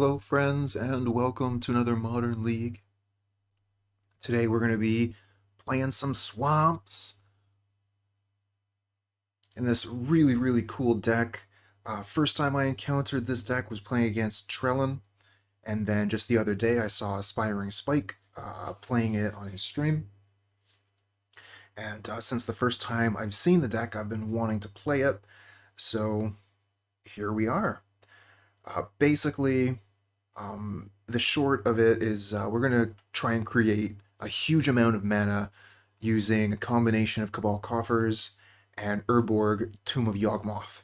Hello friends and welcome to another Modern League. Today we're going to be playing some swamps in this really cool deck. First time I encountered this deck was playing against Trellon, and then just the other day I saw Aspiringspike playing it on his stream. And since the first time I've seen the deck, I've been wanting to play it, so here we are. Basically, the short of it is we're going to try and create a huge amount of mana using a combination of Cabal Coffers and Urborg, Tomb of Yawgmoth.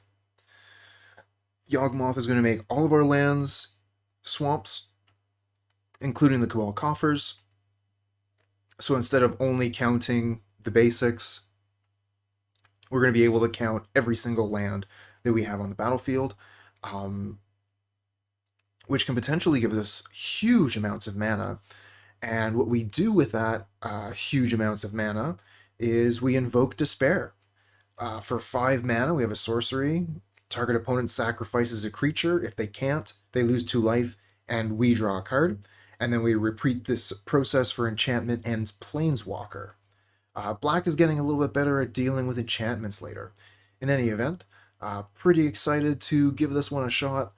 Yawgmoth is going to make all of our lands swamps, including the Cabal Coffers. So instead of only counting the basics, we're going to be able to count every single land that we have on the battlefield, which can potentially give us huge amounts of mana. And what we do with that huge amounts of mana is we invoke Despair. For 5 mana, we have a sorcery. Target opponent sacrifices a creature. If they can't, they lose 2 life, and we draw a card. And then we repeat this process for enchantment and Planeswalker. Black is getting a little bit better at dealing with enchantments later. In any event, pretty excited to give this one a shot.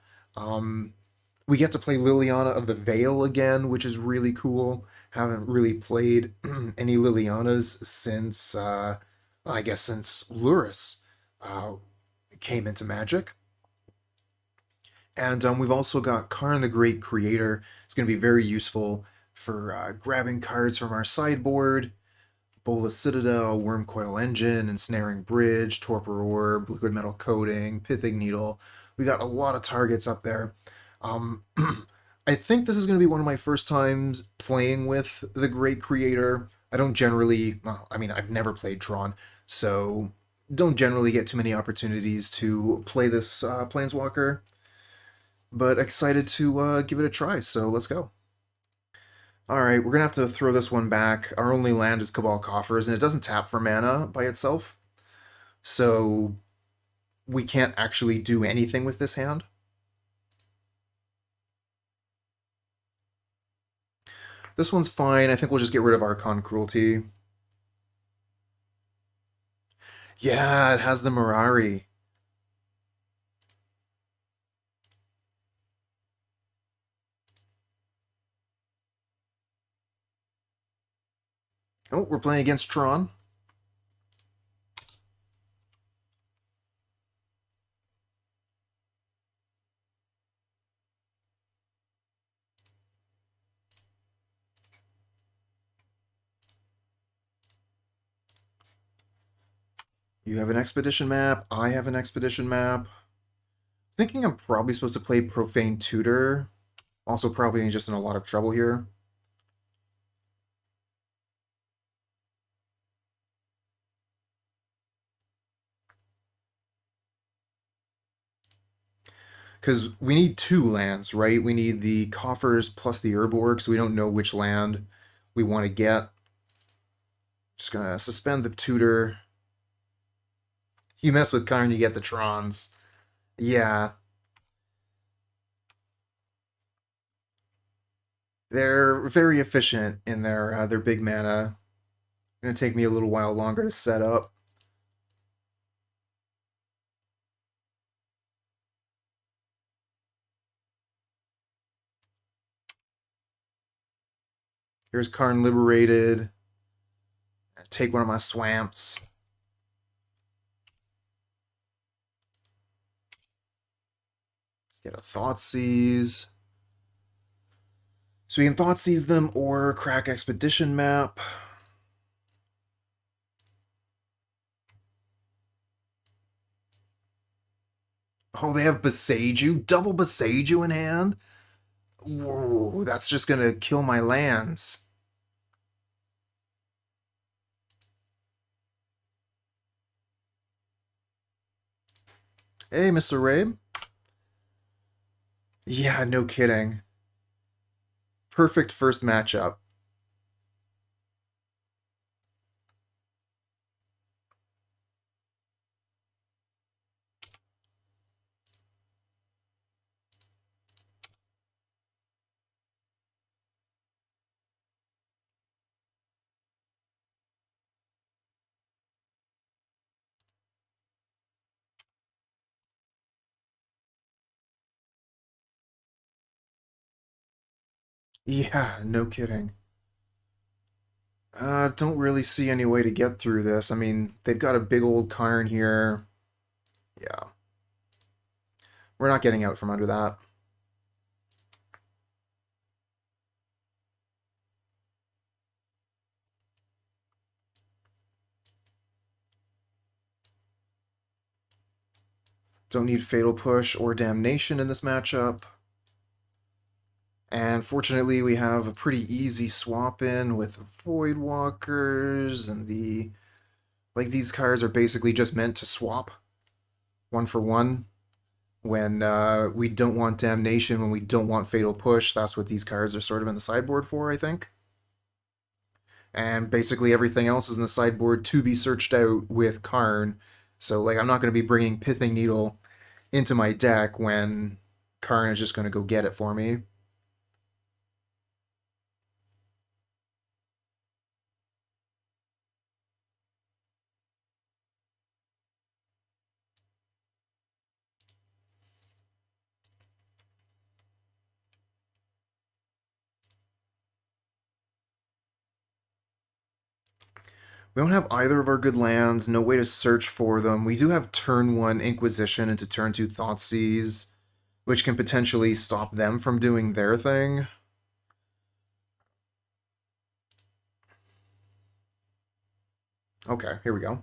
We get to play Liliana of the Veil again, which is really cool. Haven't really played any Lilianas since, I guess since Lurrus came into Magic. And we've also got Karn the Great Creator. It's going to be very useful for grabbing cards from our sideboard. Bolas Citadel, Wurmcoil Engine, Ensnaring Bridge, Torpor Orb, Liquimetal Coating, Pithing Needle. We got a lot of targets up there. I think this is going to be one of my first times playing with the Great Creator. I don't generally, well, I mean, I've never played Tron, so don't generally get too many opportunities to play this Planeswalker, but excited to give it a try, so let's go. Alright, we're going to have to throw this one back. Our only land is Cabal Coffers, and it doesn't tap for mana by itself, so we can't actually do anything with this hand. This one's fine. I think we'll just get rid of Archon of Cruelty. Yeah, it has the Mirari. Oh, we're playing against Tron. You have an expedition map. I have an expedition map. Thinking I'm probably supposed to play Profane Tutor. Also probably just in a lot of trouble here. Because we need 2 lands, right? We need the Coffers plus the Urborg, so we don't know which land we want to get. Just gonna suspend the Tutor. You mess with Karn, you get the Trons. Yeah. They're very efficient in their big mana. Gonna take me a little while longer to set up. Here's Karn Liberated. Take one of my swamps. Get a Thoughtseize. So we can Thoughtseize them or crack Expedition Map. Oh, they have Boseiju? Double Boseiju in hand? Whoa, that's just gonna kill my lands. Hey, Mr. Rabe. Yeah, no kidding. Perfect first matchup. Yeah, no kidding. Don't really see any way to get through this. I mean, they've got a big old Karn here. Yeah, we're not getting out from under that. Don't need Fatal Push or Damnation in this matchup. And fortunately, we have a pretty easy swap in with Voidwalkers and the... Like, these cards are basically just meant to swap one for one. When we don't want Damnation, when we don't want Fatal Push, that's what these cards are sort of in the sideboard for, I think. And basically everything else is in the sideboard to be searched out with Karn. So, like, I'm not going to be bringing Pithing Needle into my deck when Karn is just going to go get it for me. We don't have either of our good lands, no way to search for them. We do have turn 1 Inquisition into turn 2 Thoughtseize, which can potentially stop them from doing their thing. Okay, here we go.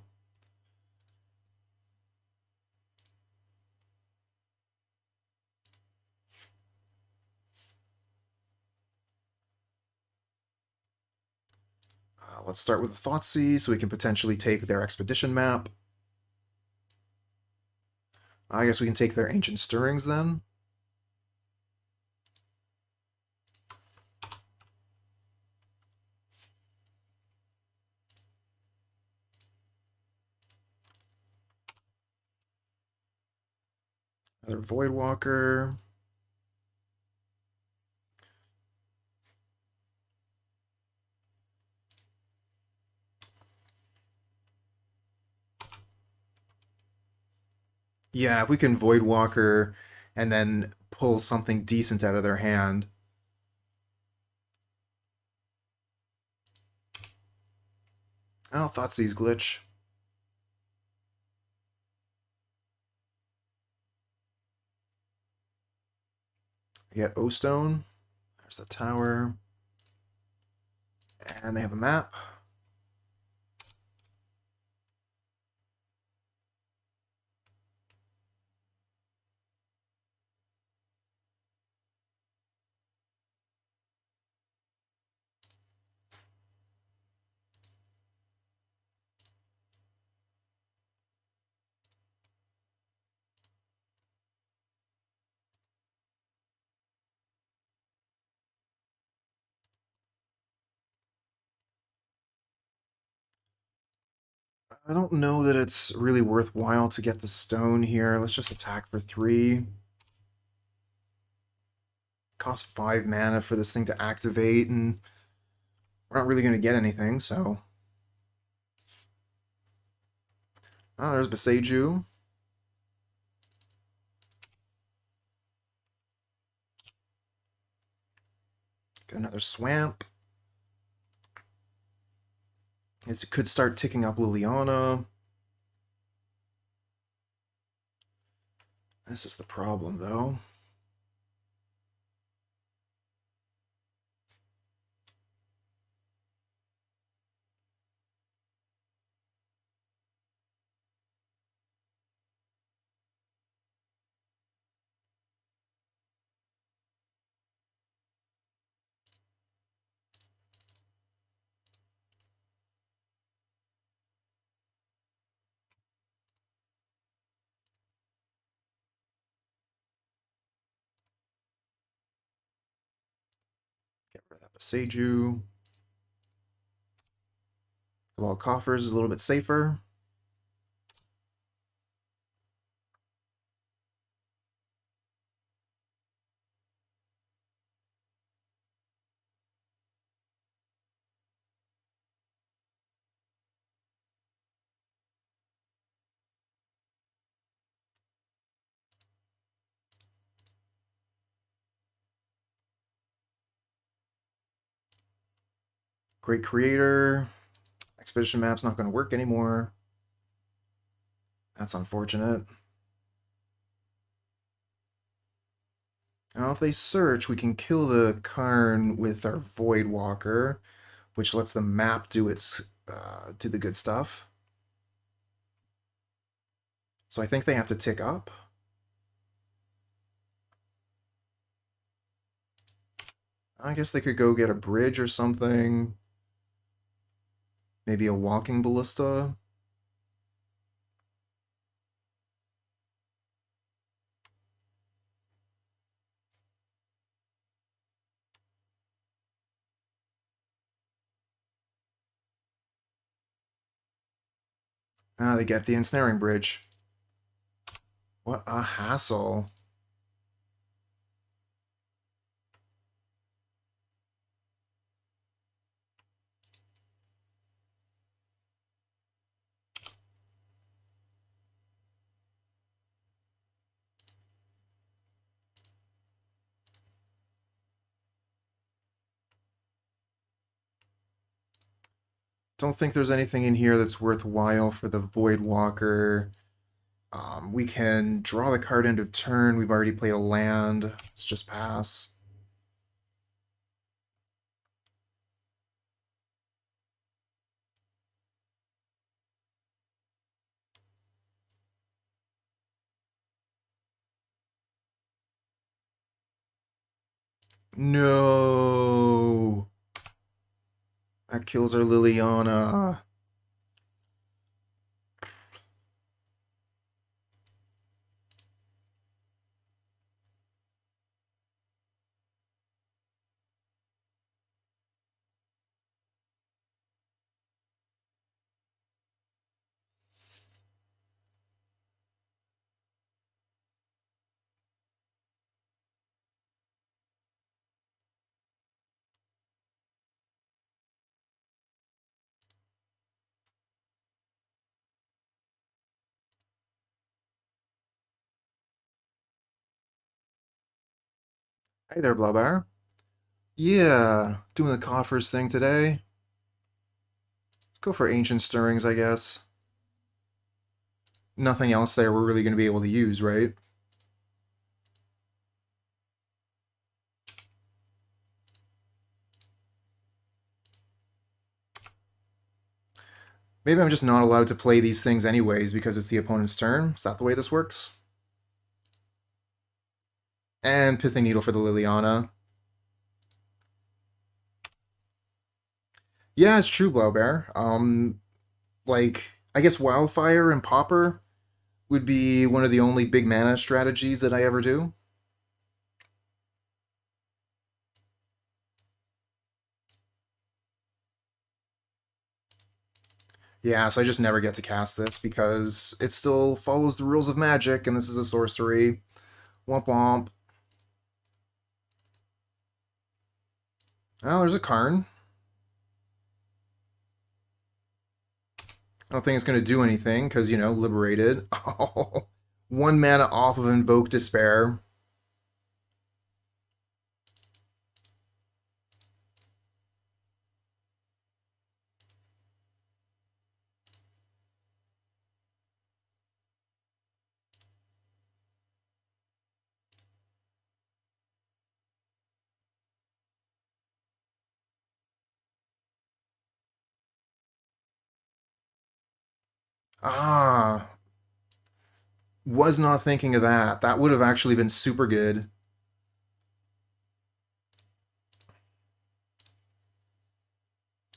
Let's start with the Thoughtseize so we can potentially take their Expedition map. I guess we can take their Ancient Stirrings then. Another Voidwalker. Yeah, if we can Voidwalker and then pull something decent out of their hand. Oh, Thoughtseize glitch. We get O-Stone. There's the tower. And they have a map. I don't know that it's really worthwhile to get the stone here. Let's just attack for 3. Cost 5 mana for this thing to activate, and we're not really going to get anything, so... Oh, there's Beseju. Get another Swamp. It could start ticking up Liliana. This is the problem, though. Get rid of that Beseju. Cabal Coffers is a little bit safer. Great Creator. Expedition map's not going to work anymore. That's unfortunate. Now, if they search, we can kill the Karn with our Voidwalker, which lets the map do do the good stuff. So I think they have to tick up. I guess they could go get a bridge or something. Maybe a walking ballista. Ah, they get the Ensnaring Bridge. What a hassle. Don't think there's anything in here that's worthwhile for the Voidwalker. We can draw the card end of turn. We've already played a land. Let's just pass. No! That kills our Liliana. Hey there, Blowbear. Yeah, doing the coffers thing today. Let's go for Ancient Stirrings, I guess. Nothing else there we're really going to be able to use, right? Maybe I'm just not allowed to play these things anyways because it's the opponent's turn. Is that the way this works? And Pithing Needle for the Liliana. Yeah, it's true, Blowbear. Like, I guess Wildfire and Popper would be one of the only big mana strategies that I ever do. Yeah, so I just never get to cast this because it still follows the rules of Magic, and this is a sorcery. Womp womp. Oh, there's a Karn. I don't think it's going to do anything because, you know, liberated. Oh, 1 mana off of Invoke Despair. Ah, was not thinking of that. That would have actually been super good.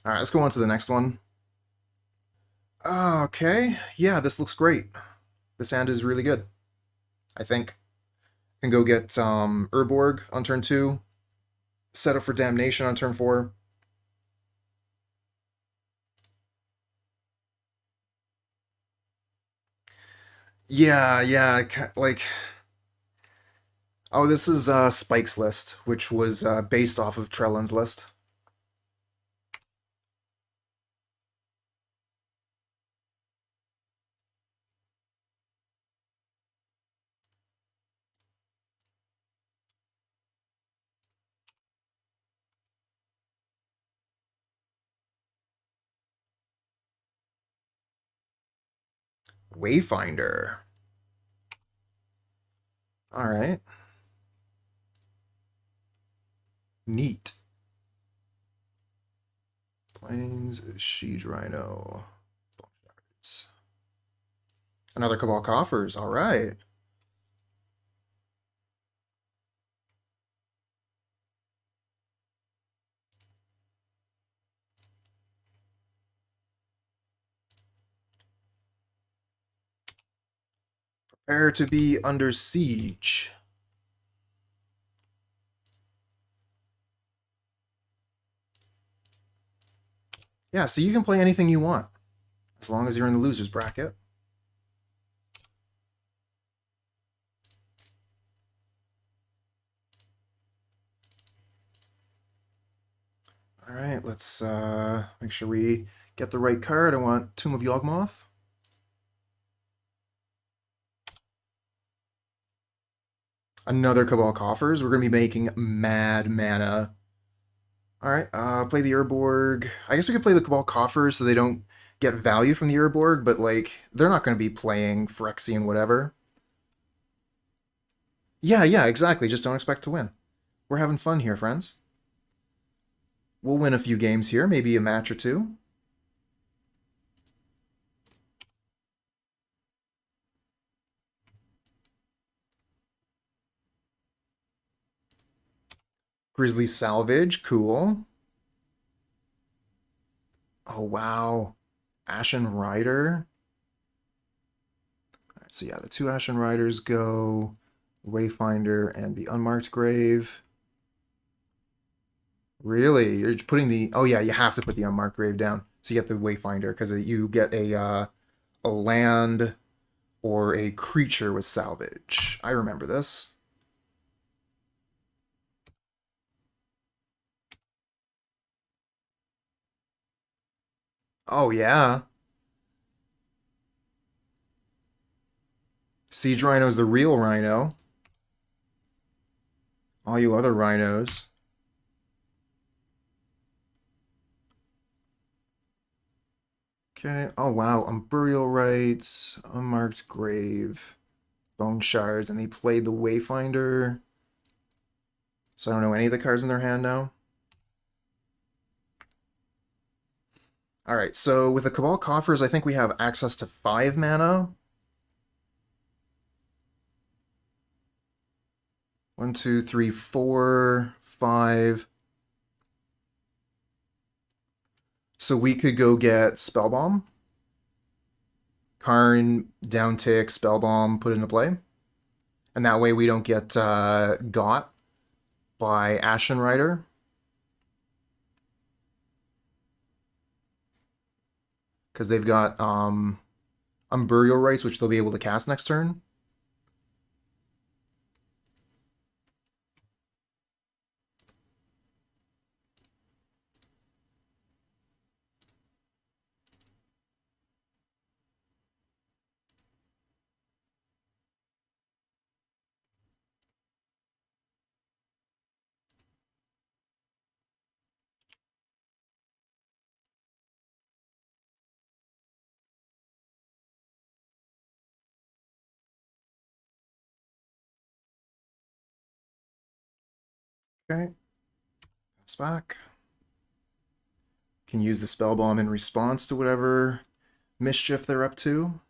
All right, let's go on to the next one. Okay, yeah, this looks great. This hand is really good, I think. Can go get Urborg on turn 2. Set up for Damnation on turn 4. Yeah, yeah, like... Oh, this is Spike's list, which was based off of Trellon's list. Wayfinder. All right. Neat. Plains, Siege Rhino. Another Cabal Coffers. All right. Prepare to be under siege. Yeah, so you can play anything you want, as long as you're in the loser's bracket. All right, let's make sure we get the right card. I want Tomb of Yawgmoth. Another Cabal Coffers. We're going to be making mad mana. All right, play the Urborg. I guess we could play the Cabal Coffers so they don't get value from the Urborg, but like they're not going to be playing Phyrexian whatever. Yeah, exactly. Just don't expect to win. We're having fun here, friends. We'll win a few games here, maybe a match or two. Grizzly Salvage, cool. Oh, wow. Ashen Rider. All right, so yeah, the two Ashen Riders go. Wayfinder and the Unmarked Grave. Really? You're putting the... Oh, yeah, you have to put the Unmarked Grave down. So you get the Wayfinder, because you get a land or a creature with salvage. I remember this. Oh, yeah. Siege Rhino's the real Rhino. All you other rhinos. Okay. Oh, wow. Burial Rites, Unmarked Grave, Bone Shards, and they played the Wayfinder. So I don't know any of the cards in their hand now. All right, so with the Cabal Coffers, I think we have access to 5 mana. 1, 2, 3, 4, 5. So we could go get Spellbomb. Karn, downtick, Spellbomb, put into play. And that way we don't get got by Ashen Rider. Because they've got Burial Rites, which they'll be able to cast next turn. Okay. Pass back. Can use the Spellbomb in response to whatever mischief they're up to.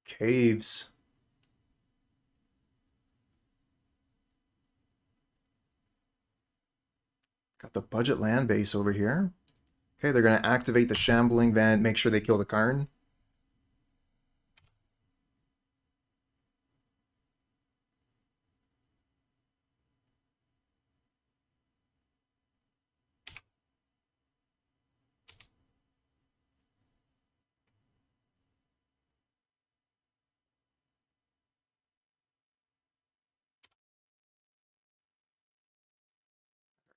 Caves. Got the budget land base over here. Okay, they're going to activate the Shambling Vent, make sure they kill the Karn.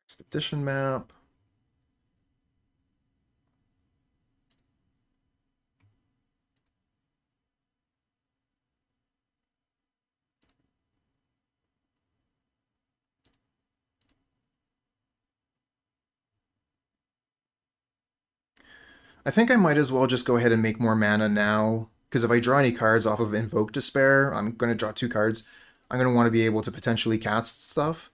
Expedition map. I think I might as well just go ahead and make more mana now, because if I draw any cards off of Invoke Despair, I'm going to draw 2 cards. I'm going to want to be able to potentially cast stuff.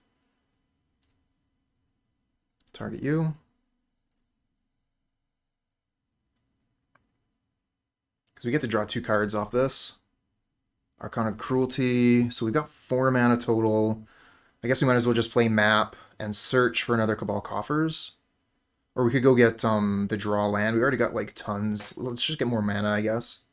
Target you. Because we get to draw 2 cards off this. Archon of Cruelty. So we've got 4 mana total. I guess we might as well just play map and search for another Cabal Coffers. Or we could go get the draw land. We already got like tons. Let's just get more mana, I guess.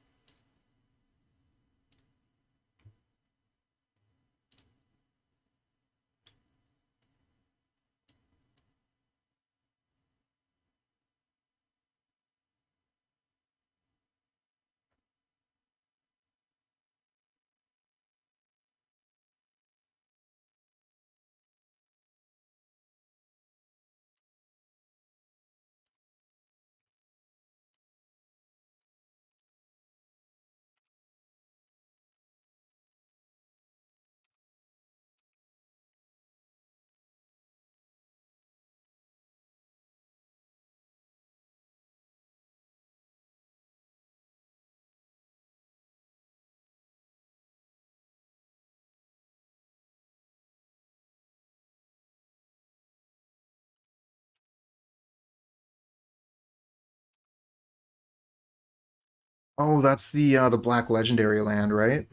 Oh, that's the black legendary land, right?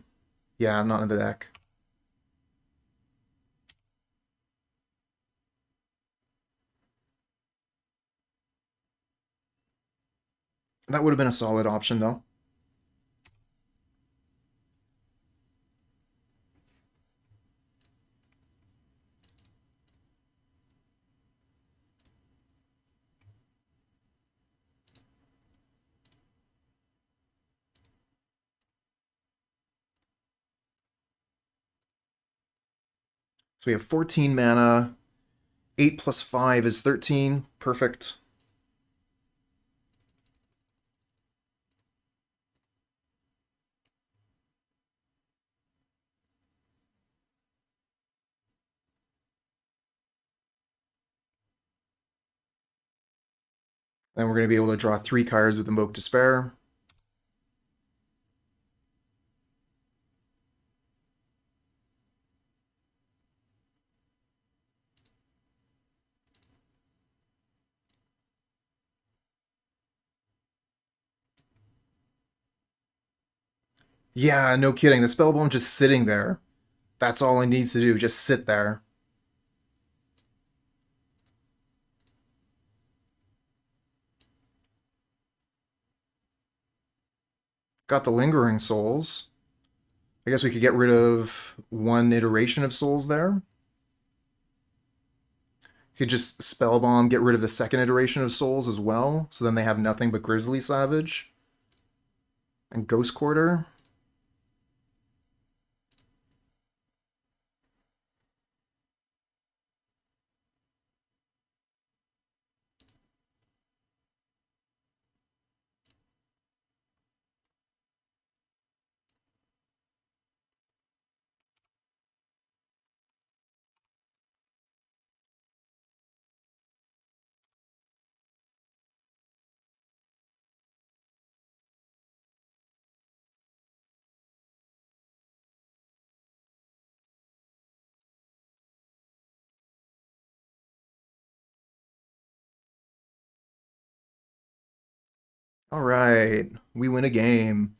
Yeah, I'm not in the deck. That would have been a solid option, though. So we have 14 mana. 8 plus 5 is 13. Perfect. Then we're going to be able to draw 3 cards with Invoke Despair. Yeah, no kidding. The Spellbomb just sitting there. That's all it needs to do. Just sit there. Got the Lingering Souls. I guess we could get rid of 1 iteration of Souls there. Could just Spellbomb, get rid of the 2nd iteration of Souls as well. So then they have nothing but Grizzly Savage. And Ghost Quarter. All right, we win a game.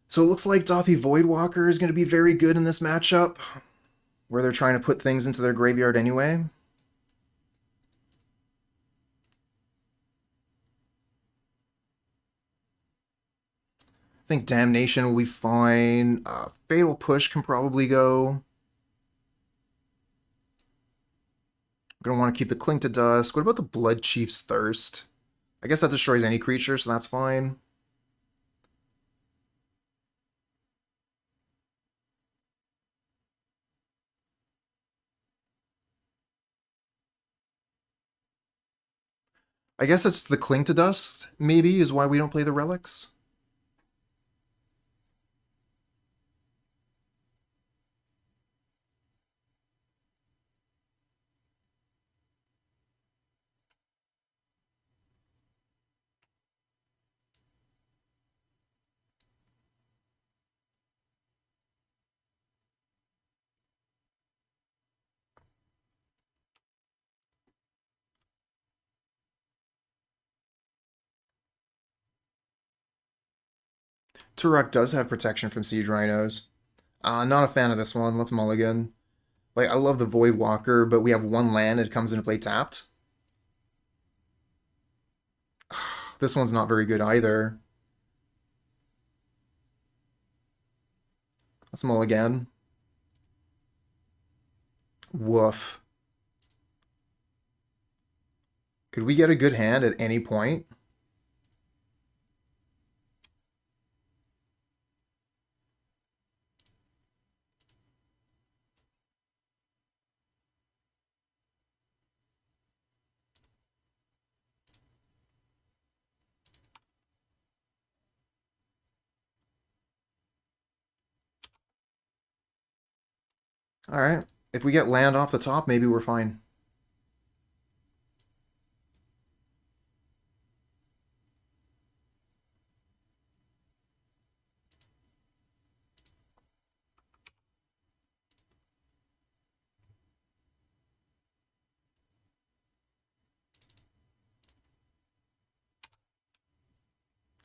So it looks like Dauthi Voidwalker is going to be very good in this matchup, where they're trying to put things into their graveyard anyway. I think Damnation will be fine. Fatal Push can probably go. I'm going to want to keep the Cling to Dusk. What about the Bloodchief's Thirst? I guess that destroys any creature, so that's fine. I guess it's the Cling to Dust, maybe, is why we don't play the Relics. Tourach does have protection from Siege Rhinos. Not a fan of this one. Let's mulligan. Like, I love the Voidwalker, but we have one land and it comes into play tapped. This one's not very good either. Let's mulligan. Woof. Could we get a good hand at any point? Alright. If we get land off the top, maybe we're fine.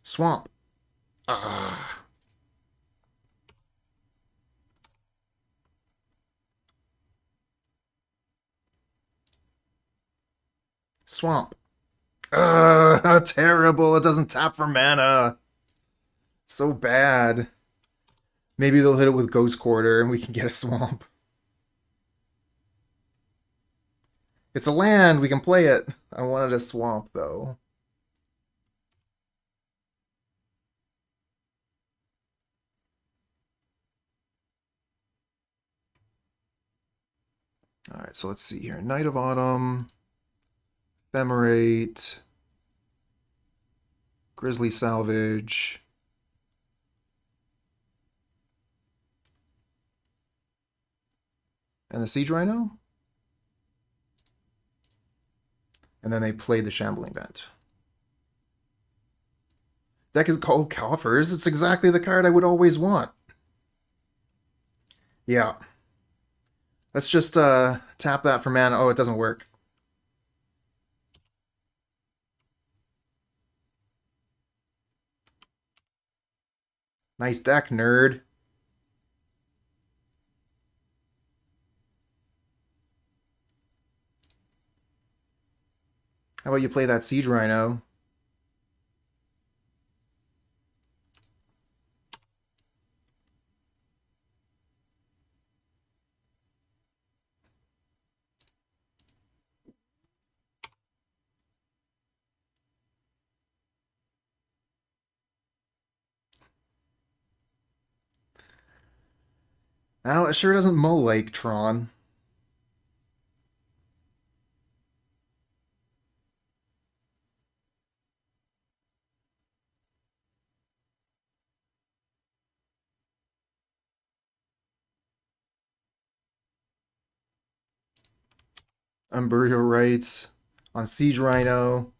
Swamp. Ah. Swamp. Terrible. It doesn't tap for mana. So bad. Maybe they'll hit it with Ghost Quarter and we can get a swamp. It's a land. We can play it. I wanted a swamp, though. Alright, so let's see here. Knight of Autumn. Ephemerate. Grizzly Salvage. And the Siege Rhino? And then they played the Shambling Vent. Deck is called Coffers. It's exactly the card I would always want. Yeah. Let's just tap that for mana. Oh, it doesn't work. Nice deck, nerd. How about you play that Siege Rhino? Well, it sure doesn't mull like Tron. Burial Rites on Siege Rhino.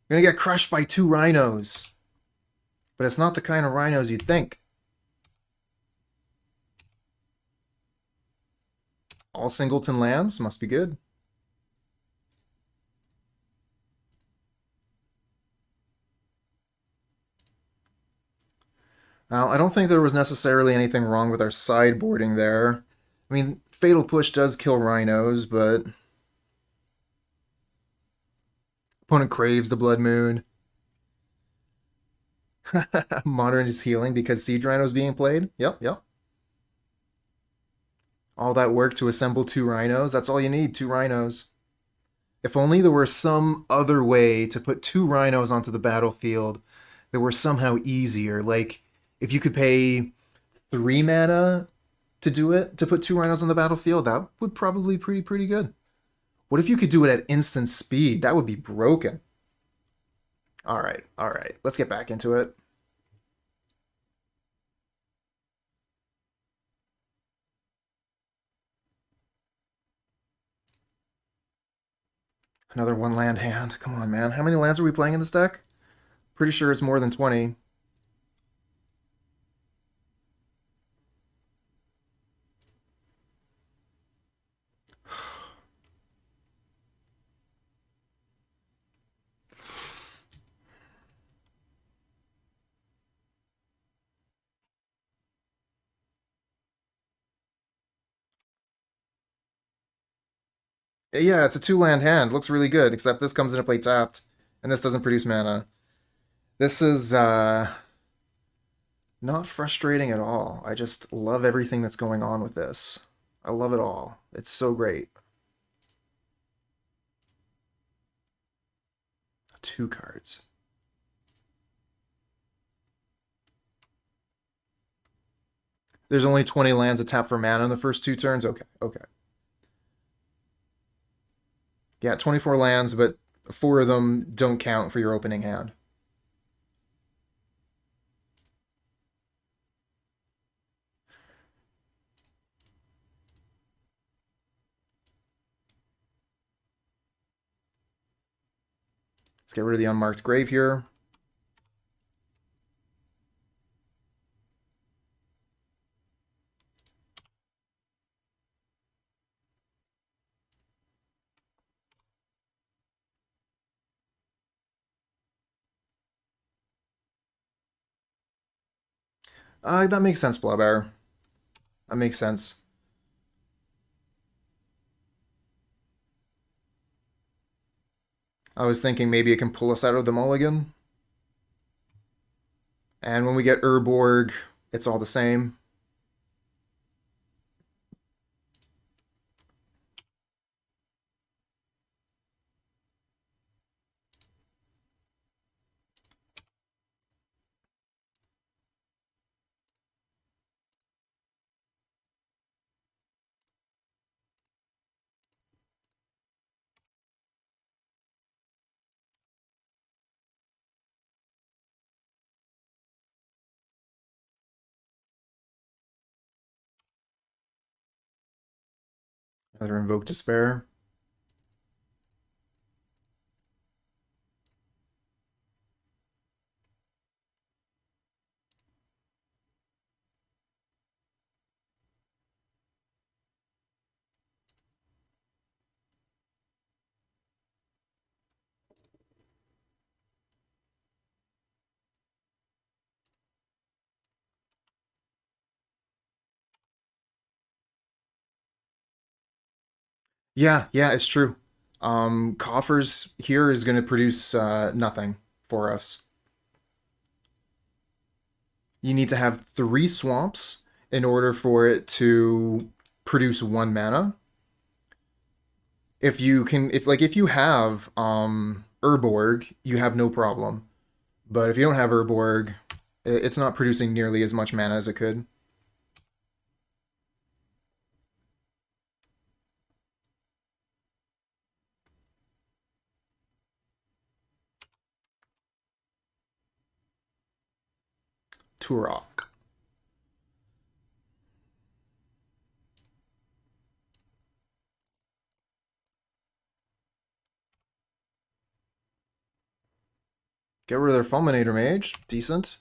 You're gonna get crushed by 2 rhinos. But it's not the kind of rhinos you'd think. All singleton lands must be good. Now, I don't think there was necessarily anything wrong with our sideboarding there. I mean, Fatal Push does kill rhinos, but opponent craves the Blood Moon. Modern is healing because Siege Rhino is being played. Yep, yep. All that work to assemble 2 rhinos. That's all you need, 2 rhinos. If only there were some other way to put 2 rhinos onto the battlefield that were somehow easier. Like, if you could pay 3 mana to do it, to put 2 rhinos on the battlefield, that would probably be pretty good. What if you could do it at instant speed? That would be broken. Alright, alright. Let's get back into it. Another 1 land hand. Come on, man. How many lands are we playing in this deck? Pretty sure it's more than 20. Yeah, it's a 2-land hand. Looks really good, except this comes into play tapped, and this doesn't produce mana. This is not frustrating at all. I just love everything that's going on with this. I love it all. It's so great. 2 cards. There's only 20 lands to tap for mana in the first 2 turns? Okay, okay. Yeah, 24 lands, but 4 of them don't count for your opening hand. Let's get rid of the unmarked grave here. That makes sense, Blobbear. That makes sense. I was thinking maybe it can pull us out of the mulligan. And when we get Urborg, it's all the same. Another Invoke Despair. Yeah, it's true. Coffers here is going to produce nothing for us. You need to have 3 swamps in order for it to produce 1 mana. If you can, if you have Urborg, you have no problem. But if you don't have Urborg, it's not producing nearly as much mana as it could. Tourach. Get rid of their Fulminator Mage. Decent.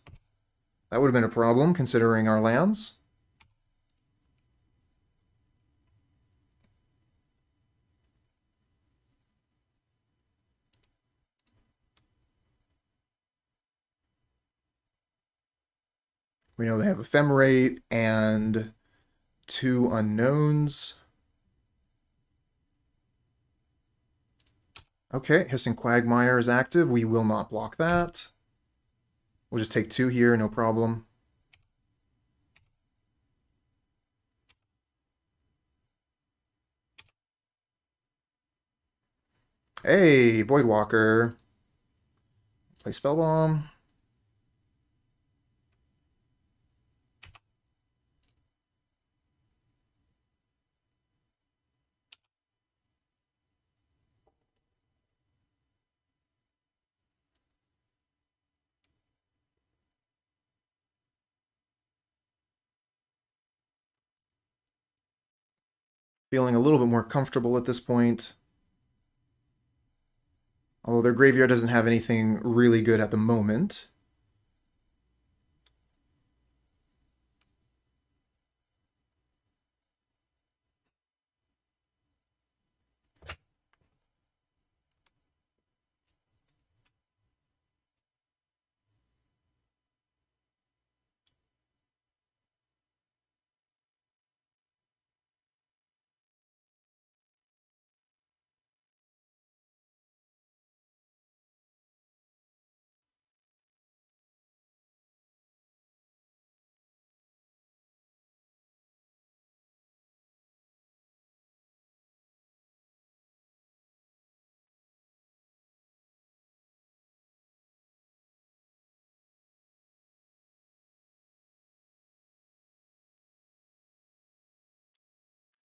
That would have been a problem, considering our lands. We know they have Ephemerate and 2 unknowns. Okay, Hissing Quagmire is active. We will not block that. We'll just take 2 here, no problem. Hey, Voidwalker. Play Spellbomb. Feeling a little bit more comfortable at this point. Although their graveyard doesn't have anything really good at the moment.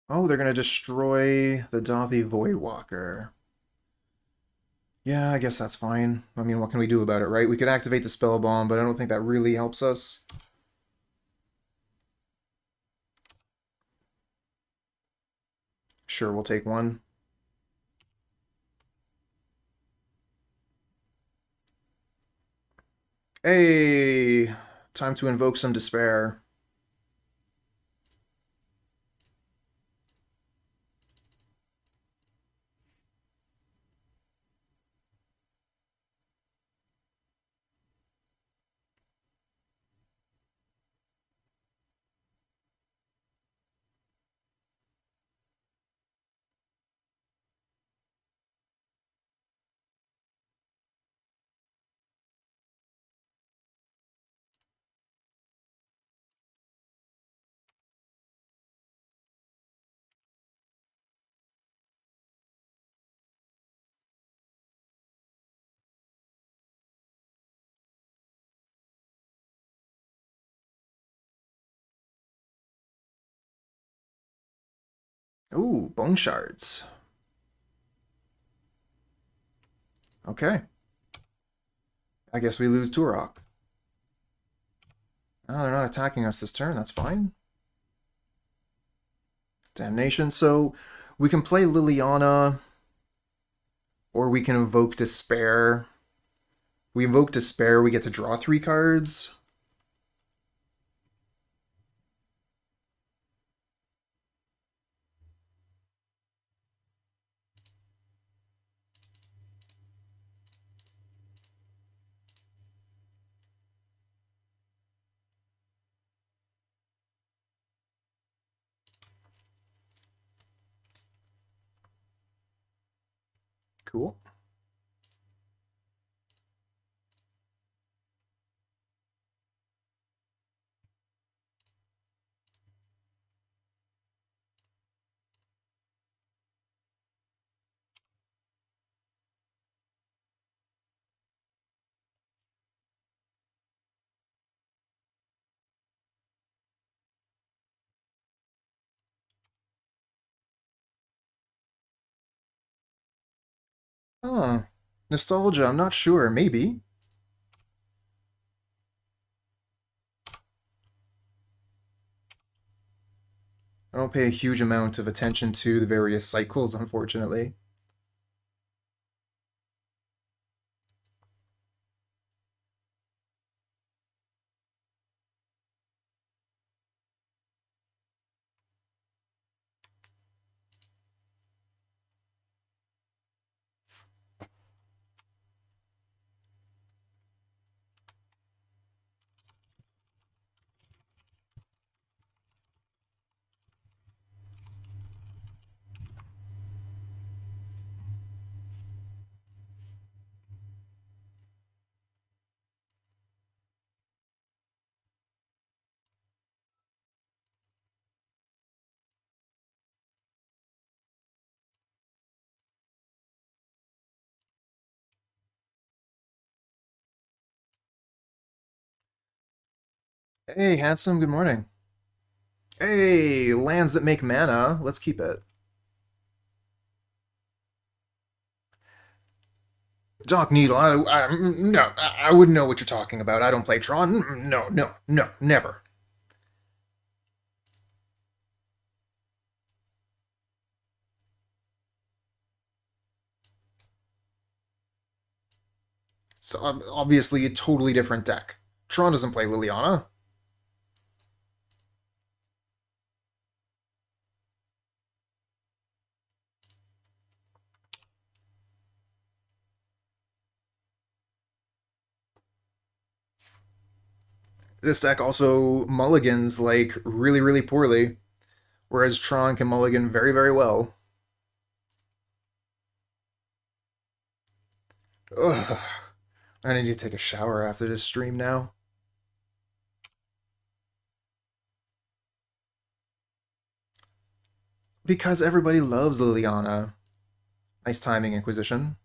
Oh, they're going to destroy the Dauthi Voidwalker. Yeah, I guess that's fine. I mean, what can we do about it, right? We could activate the Spellbomb, but I don't think that really helps us. Sure, we'll take one. Hey! Time to invoke some despair. Ooh, bone shards. Okay. I guess we lose Tourach. Oh, they're not attacking us this turn. That's fine. Damnation. So we can play Liliana, or we can invoke Despair. We invoke Despair, we get to draw 3 cards. Cool. Huh. Nostalgia, I'm not sure. Maybe. I don't pay a huge amount of attention to the various cycles, unfortunately. Hey, handsome, good morning. Hey, lands that make mana. Let's keep it. Doc Needle, no, I wouldn't know what you're talking about. I don't play Tron. No, no, no, never. So, obviously, a totally different deck. Tron doesn't play Liliana. This deck also mulligans, like, really, really poorly, whereas Tron can mulligan very, very well. Ugh. I need to take a shower after this stream now. Because everybody loves Liliana. Nice timing, Inquisition.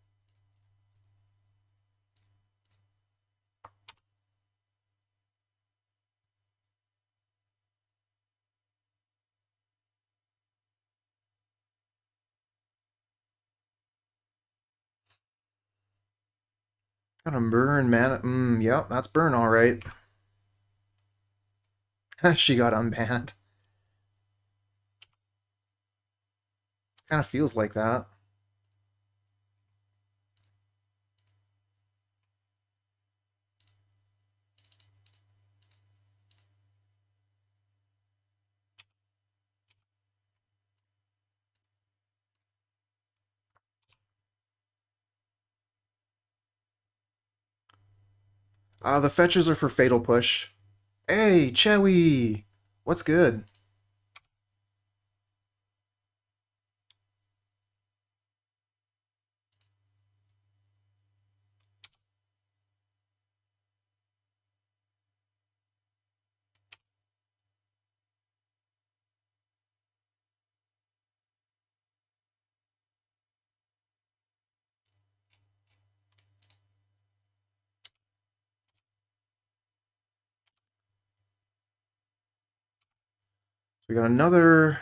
Got a burn, man. Yep, that's burn, all right. She got unbanned. Kind of feels like that. The fetches are for Fatal Push. Hey, Chewy! What's good? We got another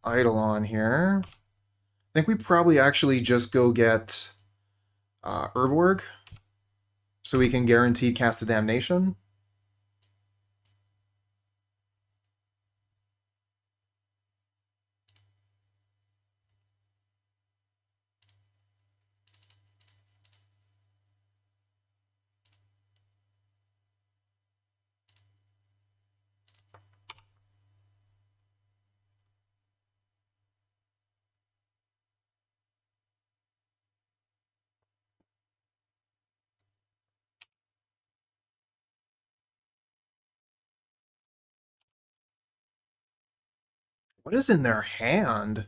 Eidolon here. I think we probably actually just go get Urborg so we can guarantee cast the Damnation. What is in their hand?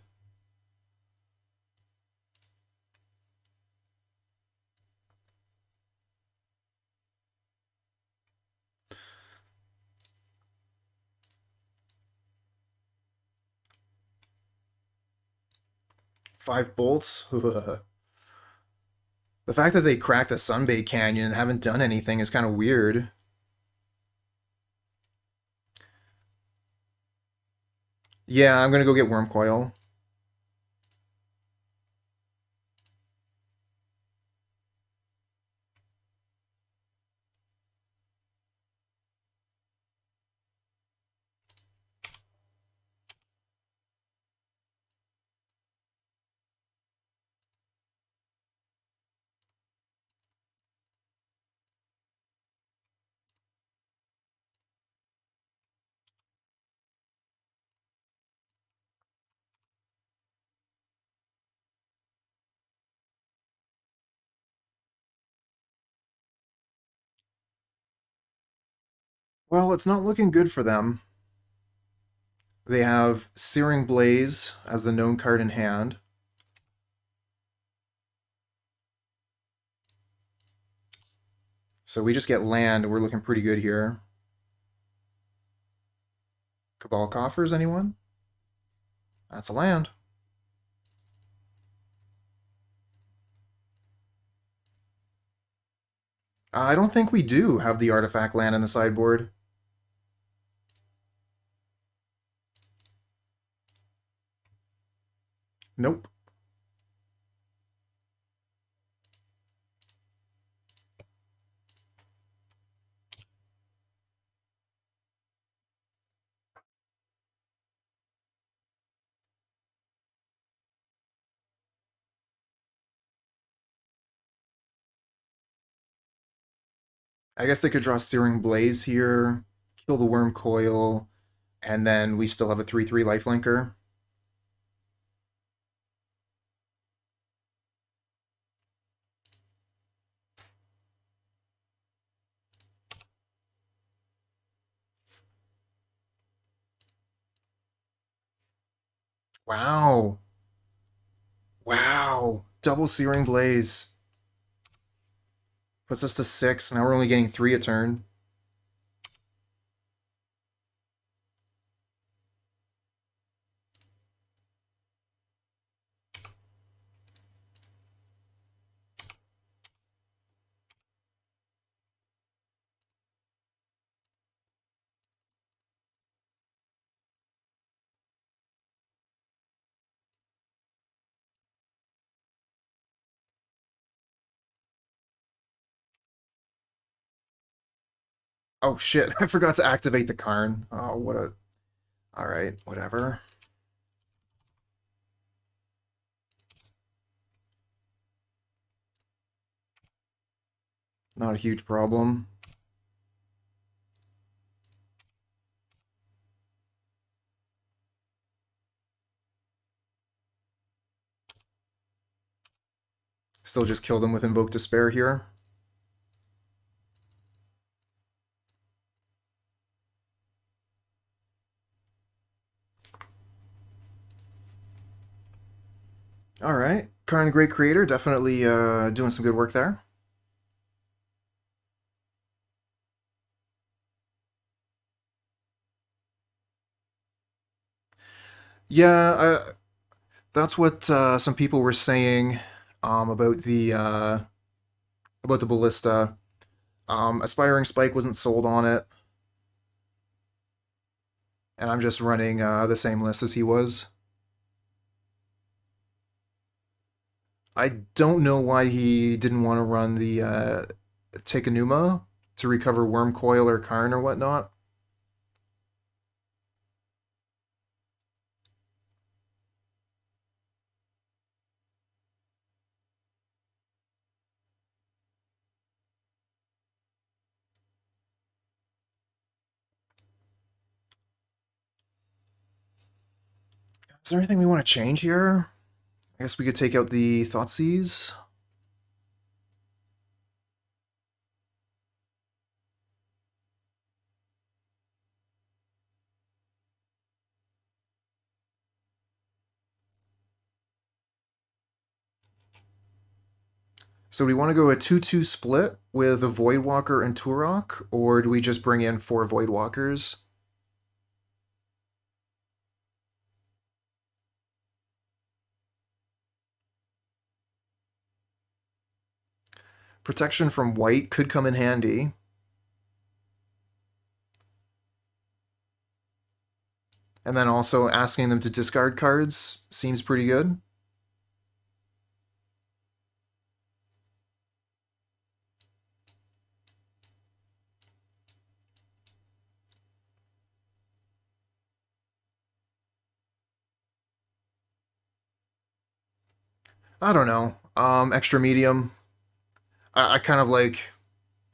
Five bolts? The fact that they cracked the Sunbait Canyon and haven't done anything is kind of weird. Yeah, I'm gonna go get Wurmcoil. Well, it's not looking good for them. They have Searing Blaze as the known card in hand. So we just get land. We're looking pretty good here. Cabal Coffers, anyone? That's a land. I don't think we do have the artifact land in the sideboard. Nope. I guess they could draw Searing Blaze here, kill the Wurmcoil, and then we still have a 3/3 lifelinker. Wow. Wow. Double Searing Blaze. Puts us to 6. Now we're only getting 3 a turn. Oh shit, I forgot to activate the Karn. Oh, what a... Alright, whatever. Not a huge problem. Still just kill them with Invoke Despair here. Alright, Karn the Great Creator, definitely doing some good work there. Yeah, that's what some people were saying about the ballista. Aspiringspike wasn't sold on it, and I'm just running the same list as he was. I don't know why he didn't want to run the Tekanuma to recover Wurmcoil or Karn or whatnot. Is there anything we want to change here? I guess we could take out the Thoughtseize. So do we want to go a 2-2 split with a Voidwalker and Tourach, or do we just bring in 4 Voidwalkers? Protection from white could come in handy. And then also asking them to discard cards seems pretty good. I don't know. Extra medium. I kind of like...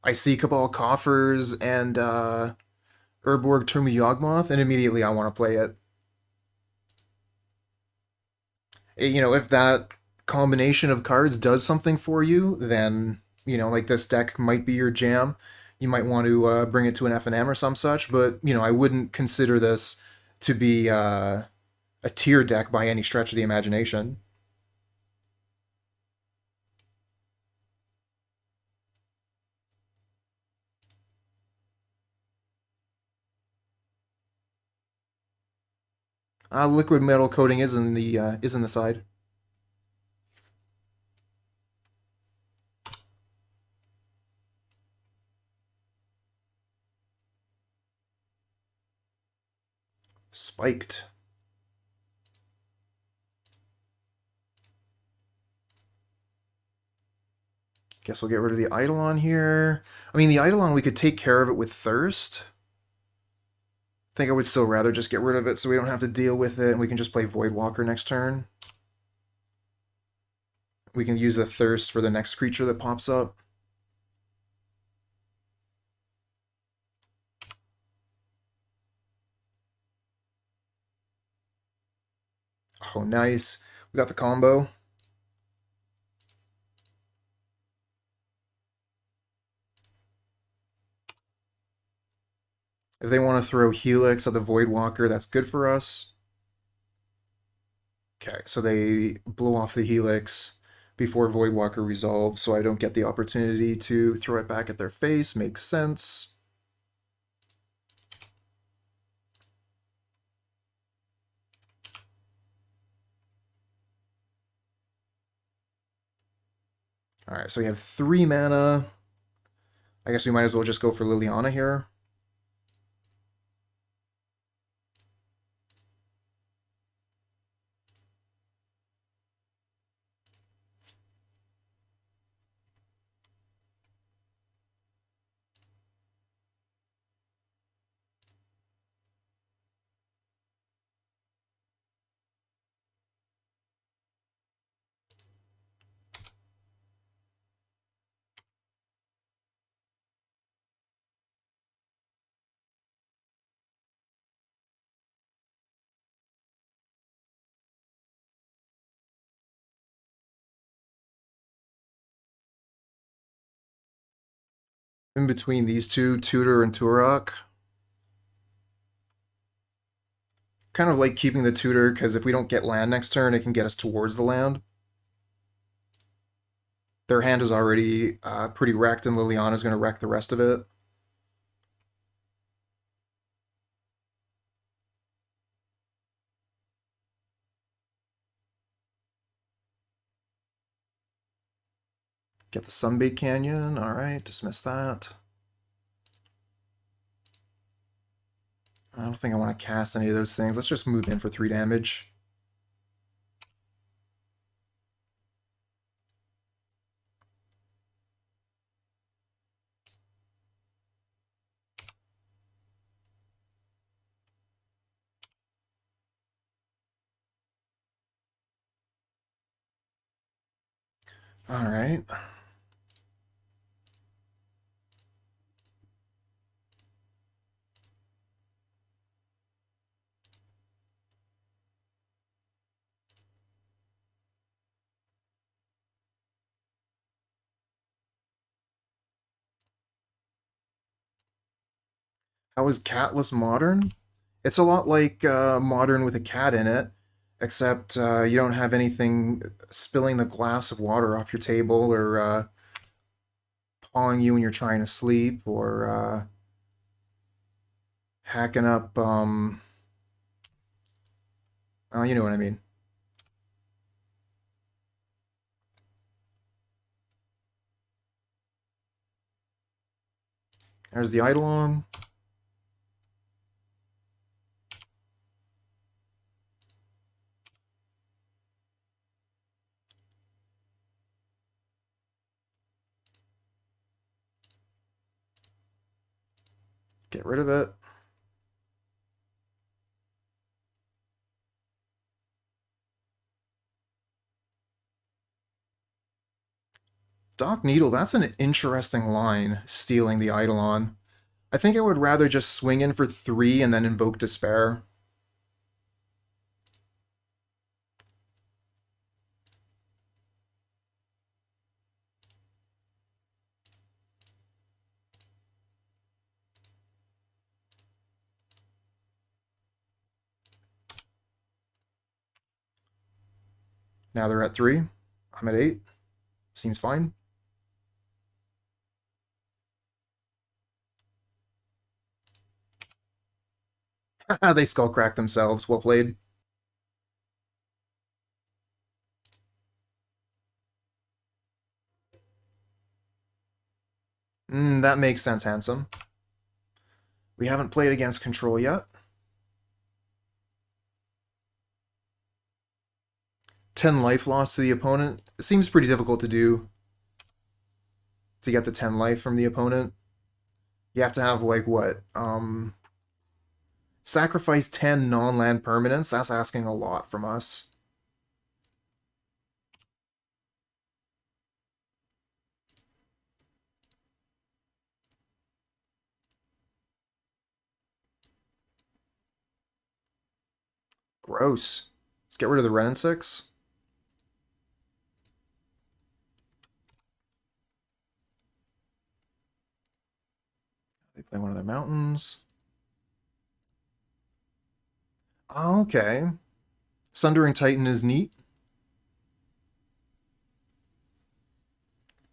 I see Cabal Coffers and Urborg Tomb of Yawgmoth, and immediately I want to play it. You know, if that combination of cards does something for you, then, you know, like this deck might be your jam. You might want to bring it to an FNM or some such, but, you know, I wouldn't consider this to be a tier deck by any stretch of the imagination. Liquimetal Coating is in the side. Spiked. Guess we'll get rid of the Eidolon here. I mean, the Eidolon, we could take care of it with Thirst. I think I would still rather just get rid of it so we don't have to deal with it, and we can just play Voidwalker next turn. We can use the Thirst for the next creature that pops up. Oh, nice. We got the combo. If they want to throw Helix at the Voidwalker, that's good for us. Okay, so they blow off the Helix before Voidwalker resolves, so I don't get the opportunity to throw it back at their face. Makes sense. Alright, so we have 3 mana. I guess we might as well just go for Liliana here. In between these two, Tutor and Tourach. Kind of like keeping the Tutor, because if we don't get land next turn, it can get us towards the land. Their hand is already pretty wrecked, and Liliana's going to wreck the rest of it. Get the Sunbait Canyon. Alright, dismiss that. I don't think I want to cast any of those things. Let's just move in for 3 damage. Alright. How is Catless modern? It's a lot like modern with a cat in it, except you don't have anything spilling the glass of water off your table or pawing you when you're trying to sleep or hacking up, oh, you know what I mean. There's the Eidolon. Get rid of it. Dock Needle, that's an interesting line, stealing the Eidolon. I think I would rather just swing in for 3 and then invoke Despair. Now they're at 3. I'm at 8. Seems fine. They skullcrack themselves. Well played. That makes sense, handsome. We haven't played against control yet. 10 life loss to the opponent. It seems pretty difficult to do. To get the 10 life from the opponent. You have to have, like, what? Sacrifice 10 non-land permanents? That's asking a lot from us. Gross. Let's get rid of the Ren and 6. They play one of their mountains. Oh, okay. Sundering Titan is neat.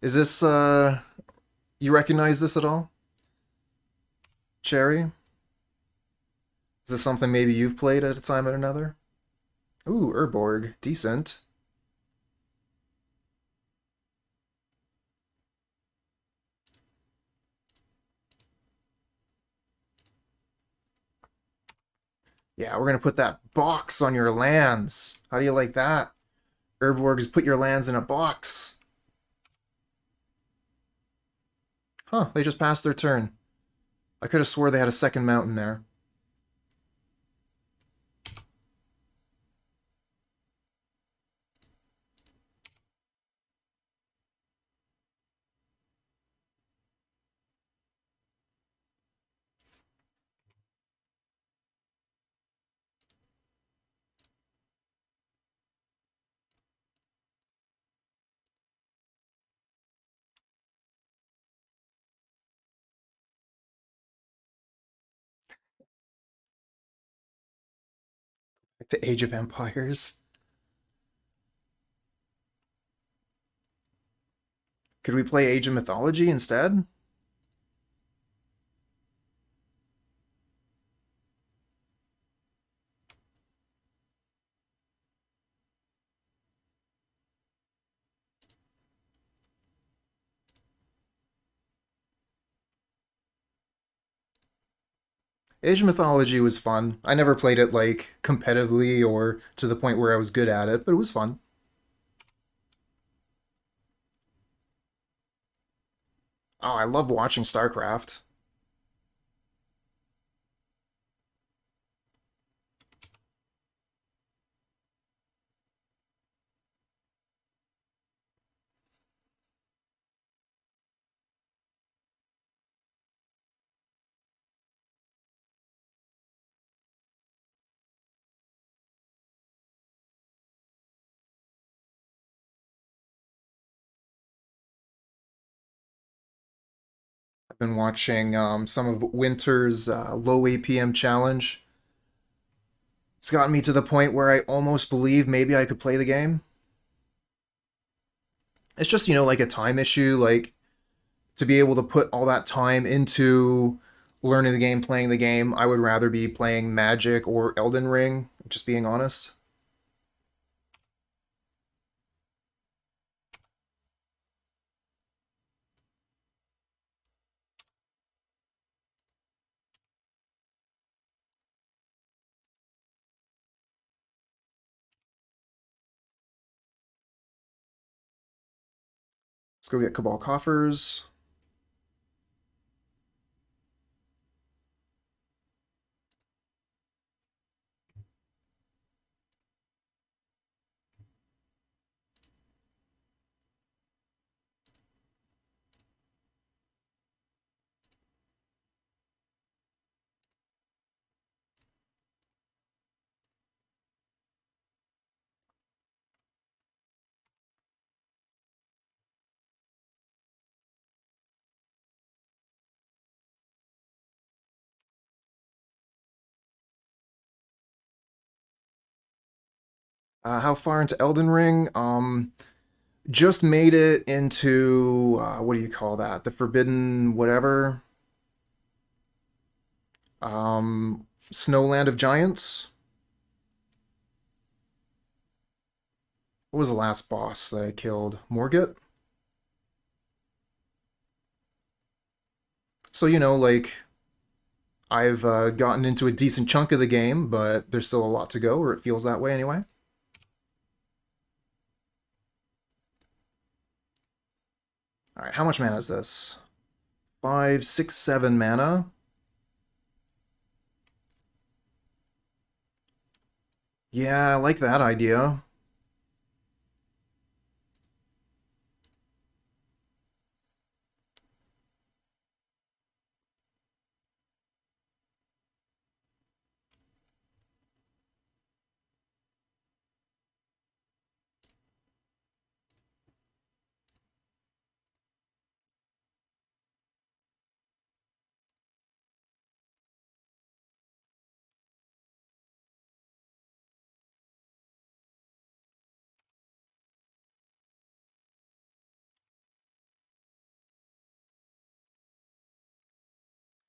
Is this, you recognize this at all? Cherry? Is this something maybe you've played at a time or another? Ooh, Urborg. Decent. Yeah, we're gonna put that box on your lands. How do you like that? Urborg's put your lands in a box. Huh, they just passed their turn. I could have swore they had a second mountain there. To Age of Empires. Could we play Age of Mythology instead? Age of Mythology was fun. I never played it like competitively or to the point where I was good at it, but it was fun. Oh, I love watching StarCraft. I've been watching some of Winter's low APM challenge. It's gotten me to the point where I almost believe maybe I could play the game. It's just, like a time issue, like to be able to put all that time into learning the game, playing the game. I would rather be playing Magic or Elden Ring, just being honest. Let's go get Cabal Coffers. How far into Elden Ring? Just made it into what do you call that? The Forbidden whatever. Snowland of Giants. What was the last boss that I killed? Morgott? So, like, I've gotten into a decent chunk of the game, but there's still a lot to go, or it feels that way anyway. Alright, how much mana is this? 5, 6, 7 mana. Yeah, I like that idea.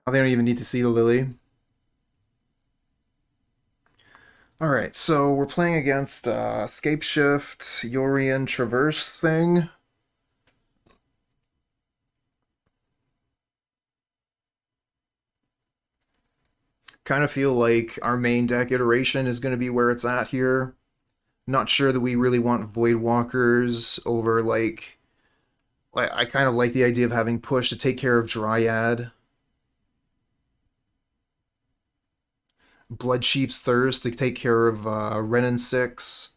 Oh, they don't even need to see the Lily. Alright, so we're playing against Scape Shift, Yorian Traverse thing. Kind of feel like our main deck iteration is going to be where it's at here. Not sure that we really want Voidwalkers over, like I kind of like the idea of having push to take care of Dryad. Bloodchief's Thirst to take care of Renin 6.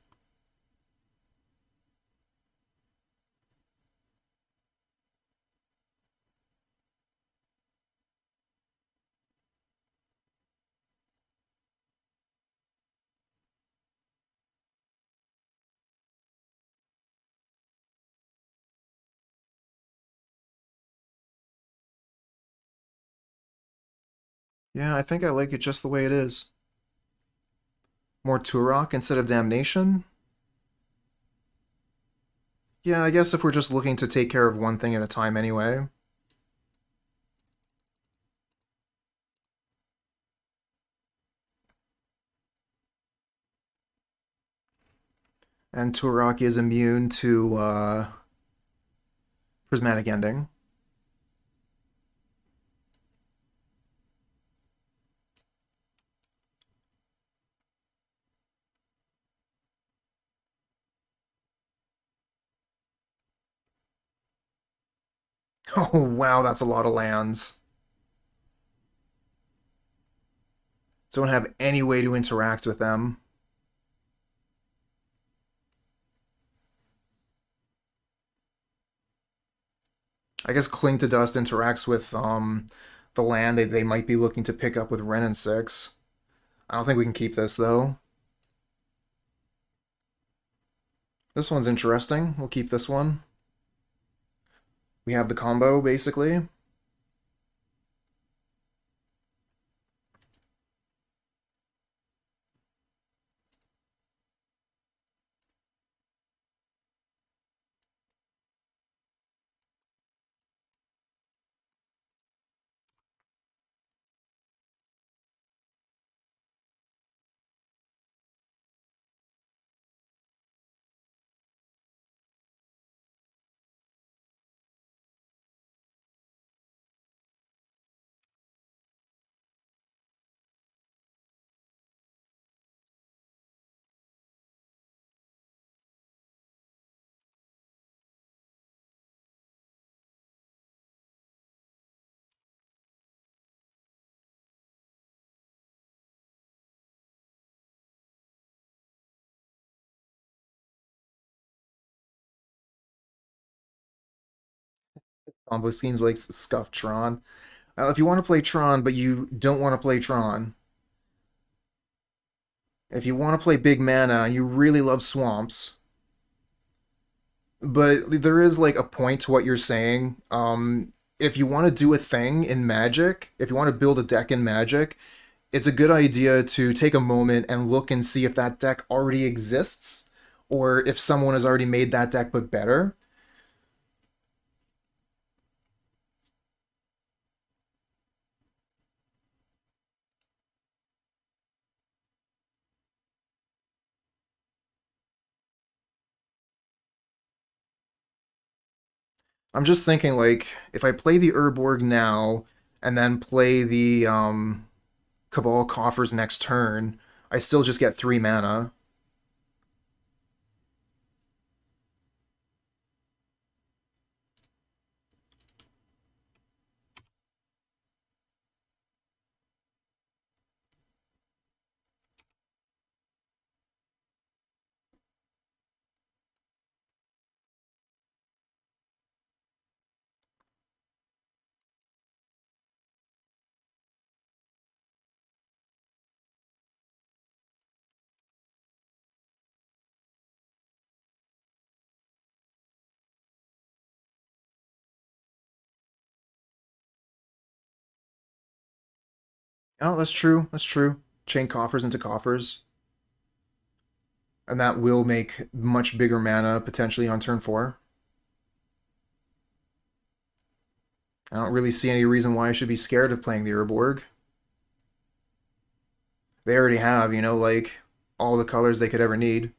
Yeah, I think I like it just the way it is. More Tourach instead of Damnation? Yeah, I guess if we're just looking to take care of one thing at a time anyway. And Tourach is immune to Prismatic Ending. Oh, wow, that's a lot of lands. Don't have any way to interact with them. I guess Cling to Dust interacts with the land they might be looking to pick up with Wrenn and 6. I don't think we can keep this, though. This one's interesting. We'll keep this one. We have the combo, basically. Combo seems like scuffed Tron. If you want to play Tron, but you don't want to play Tron, if you want to play big mana and you really love swamps, but there is like a point to what you're saying. If you want to do a thing in Magic, if you want to build a deck in Magic, it's a good idea to take a moment and look and see if that deck already exists or if someone has already made that deck but better. I'm just thinking like if I play the Urborg now and then play the Cabal Coffers next turn, I still just get 3 mana. Oh, that's true. That's true. Chain coffers into coffers. And that will make much bigger mana potentially on turn 4. I don't really see any reason why I should be scared of playing the Urborg. They already have, like all the colors they could ever need.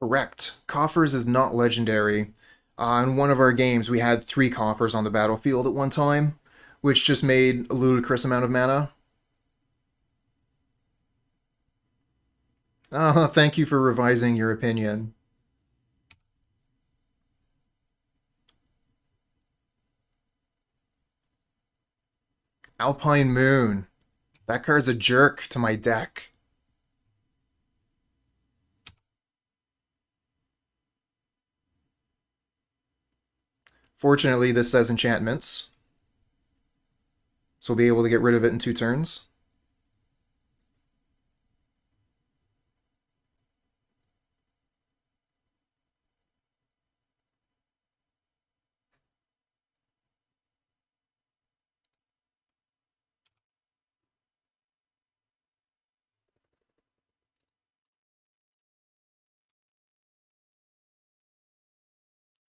Correct. Coffers is not legendary. In one of our games, we had 3 coffers on the battlefield at one time, which just made a ludicrous amount of mana. Thank you for revising your opinion. Alpine Moon. That card's a jerk to my deck. Fortunately, this says enchantments, so we'll be able to get rid of it in 2 turns.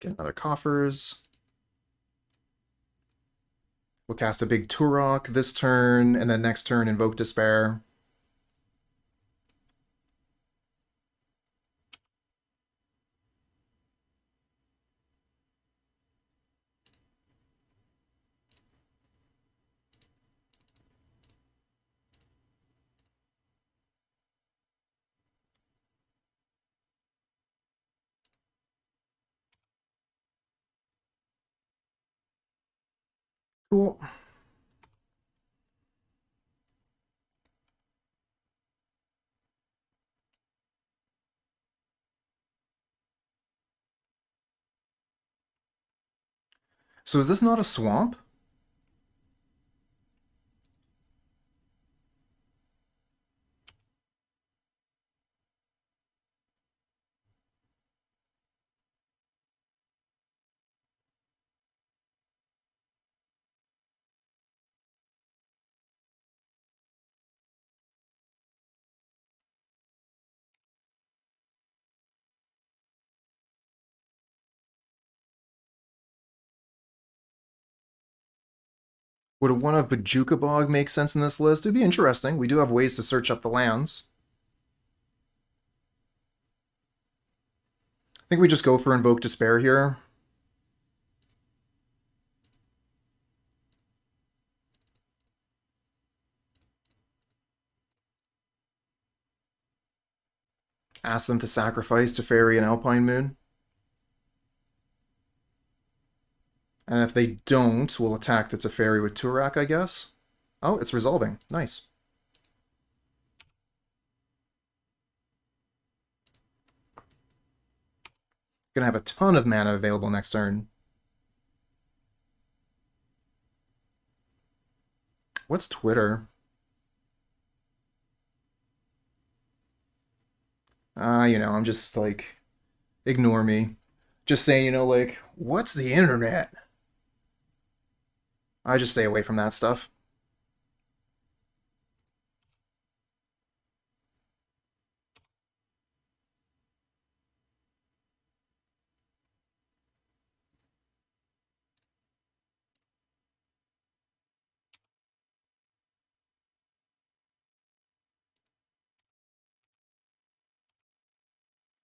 Get another Coffers. We'll cast a big Tourach this turn, and then next turn Invoke Despair. Cool. So is this not a swamp? Would a one of Bajuka Bog make sense in this list? It'd be interesting. We do have ways to search up the lands. I think we just go for Invoke Despair here. Ask them to sacrifice Teferi and Alpine Moon. And if they don't, we'll attack the Teferi with Tourach, I guess. Oh, it's resolving. Nice. Gonna have a ton of mana available next turn. What's Twitter? I'm just like, ignore me. Just saying, like, what's the internet? I just stay away from that stuff.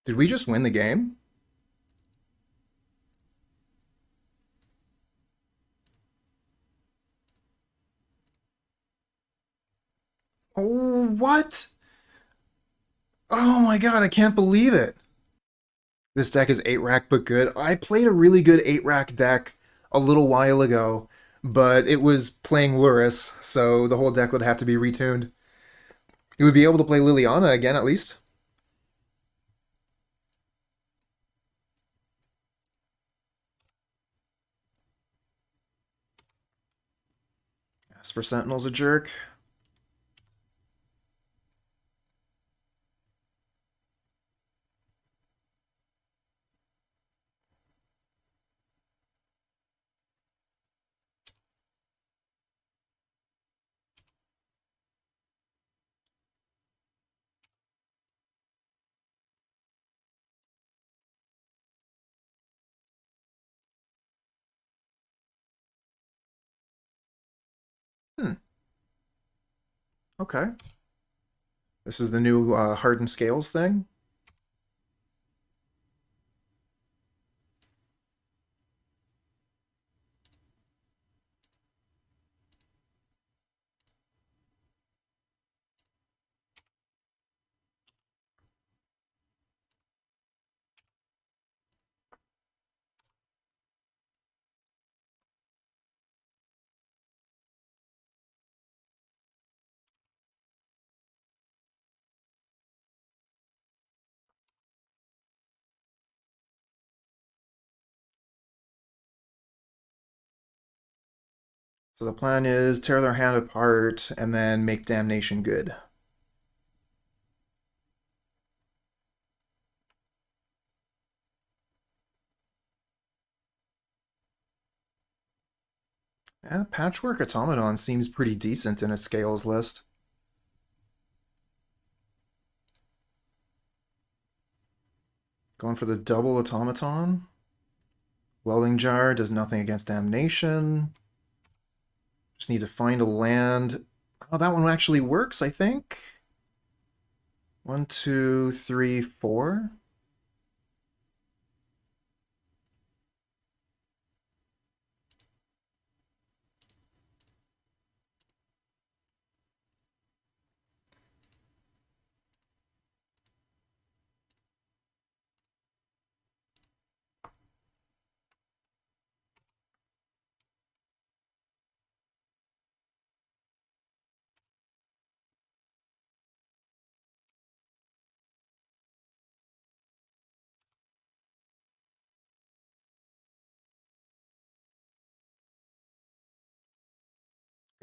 Did we just win the game? Oh, what? Oh my god, I can't believe it. This deck is 8-rack but good. I played a really good 8-rack deck a little while ago, but it was playing Lurrus, so the whole deck would have to be retuned. You would be able to play Liliana again, at least. Esper Sentinel's a jerk. Okay. This is the new Hardened Scales thing. So the plan is tear their hand apart and then make Damnation good. Yeah, Patchwork Automaton seems pretty decent in a Scales list. Going for the double Automaton. Welding Jar does nothing against Damnation. Just need to find a land. Oh, that one actually works, I think. 1, 2, 3, 4.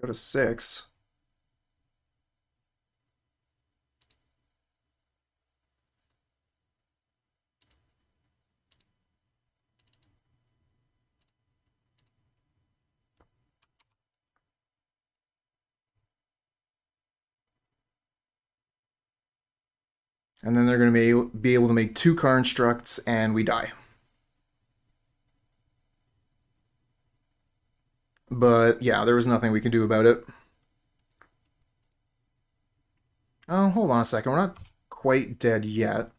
Go to 6. And then they're going to be able to make 2 Karn Structs, and we die. But yeah, there was nothing we could do about it. Oh, hold on a second. We're not quite dead yet.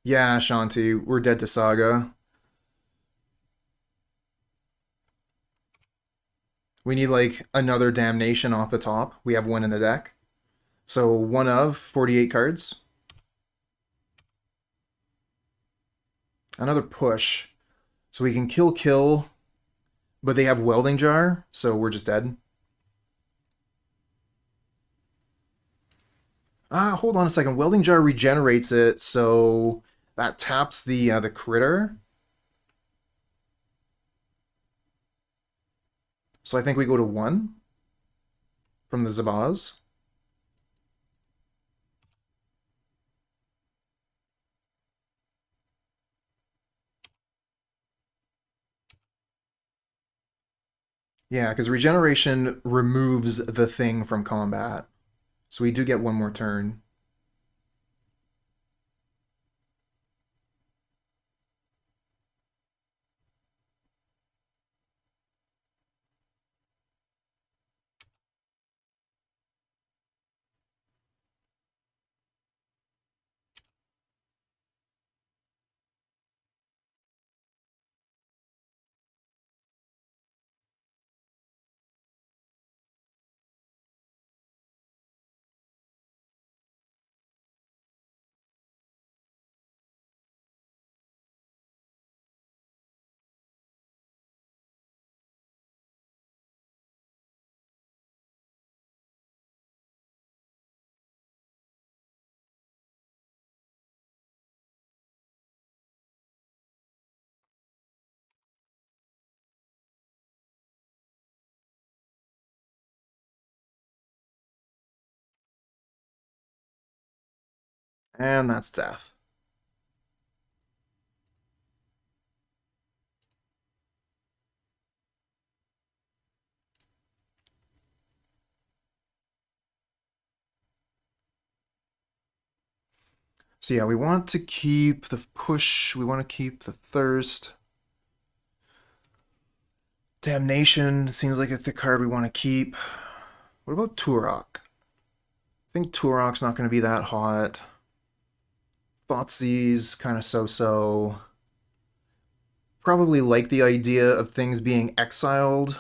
Yeah, Shanti, we're dead to Saga. We need like another Damnation off the top. We have one in the deck. So 1 of 48 cards. Another push. So we can kill, but they have Welding Jar, so we're just dead. Hold on a second. Welding Jar regenerates it, so that taps the critter. So I think we go to 1 from the Zabaz. Yeah, because regeneration removes the thing from combat. So we do get 1 more turn. And that's death. So yeah, we want to keep the push, we want to keep the thirst. Damnation seems like a thick card we want to keep. What about Tourach? I think Tourach's not going to be that hot. Thoughtseize, kind of so-so. Probably like the idea of things being exiled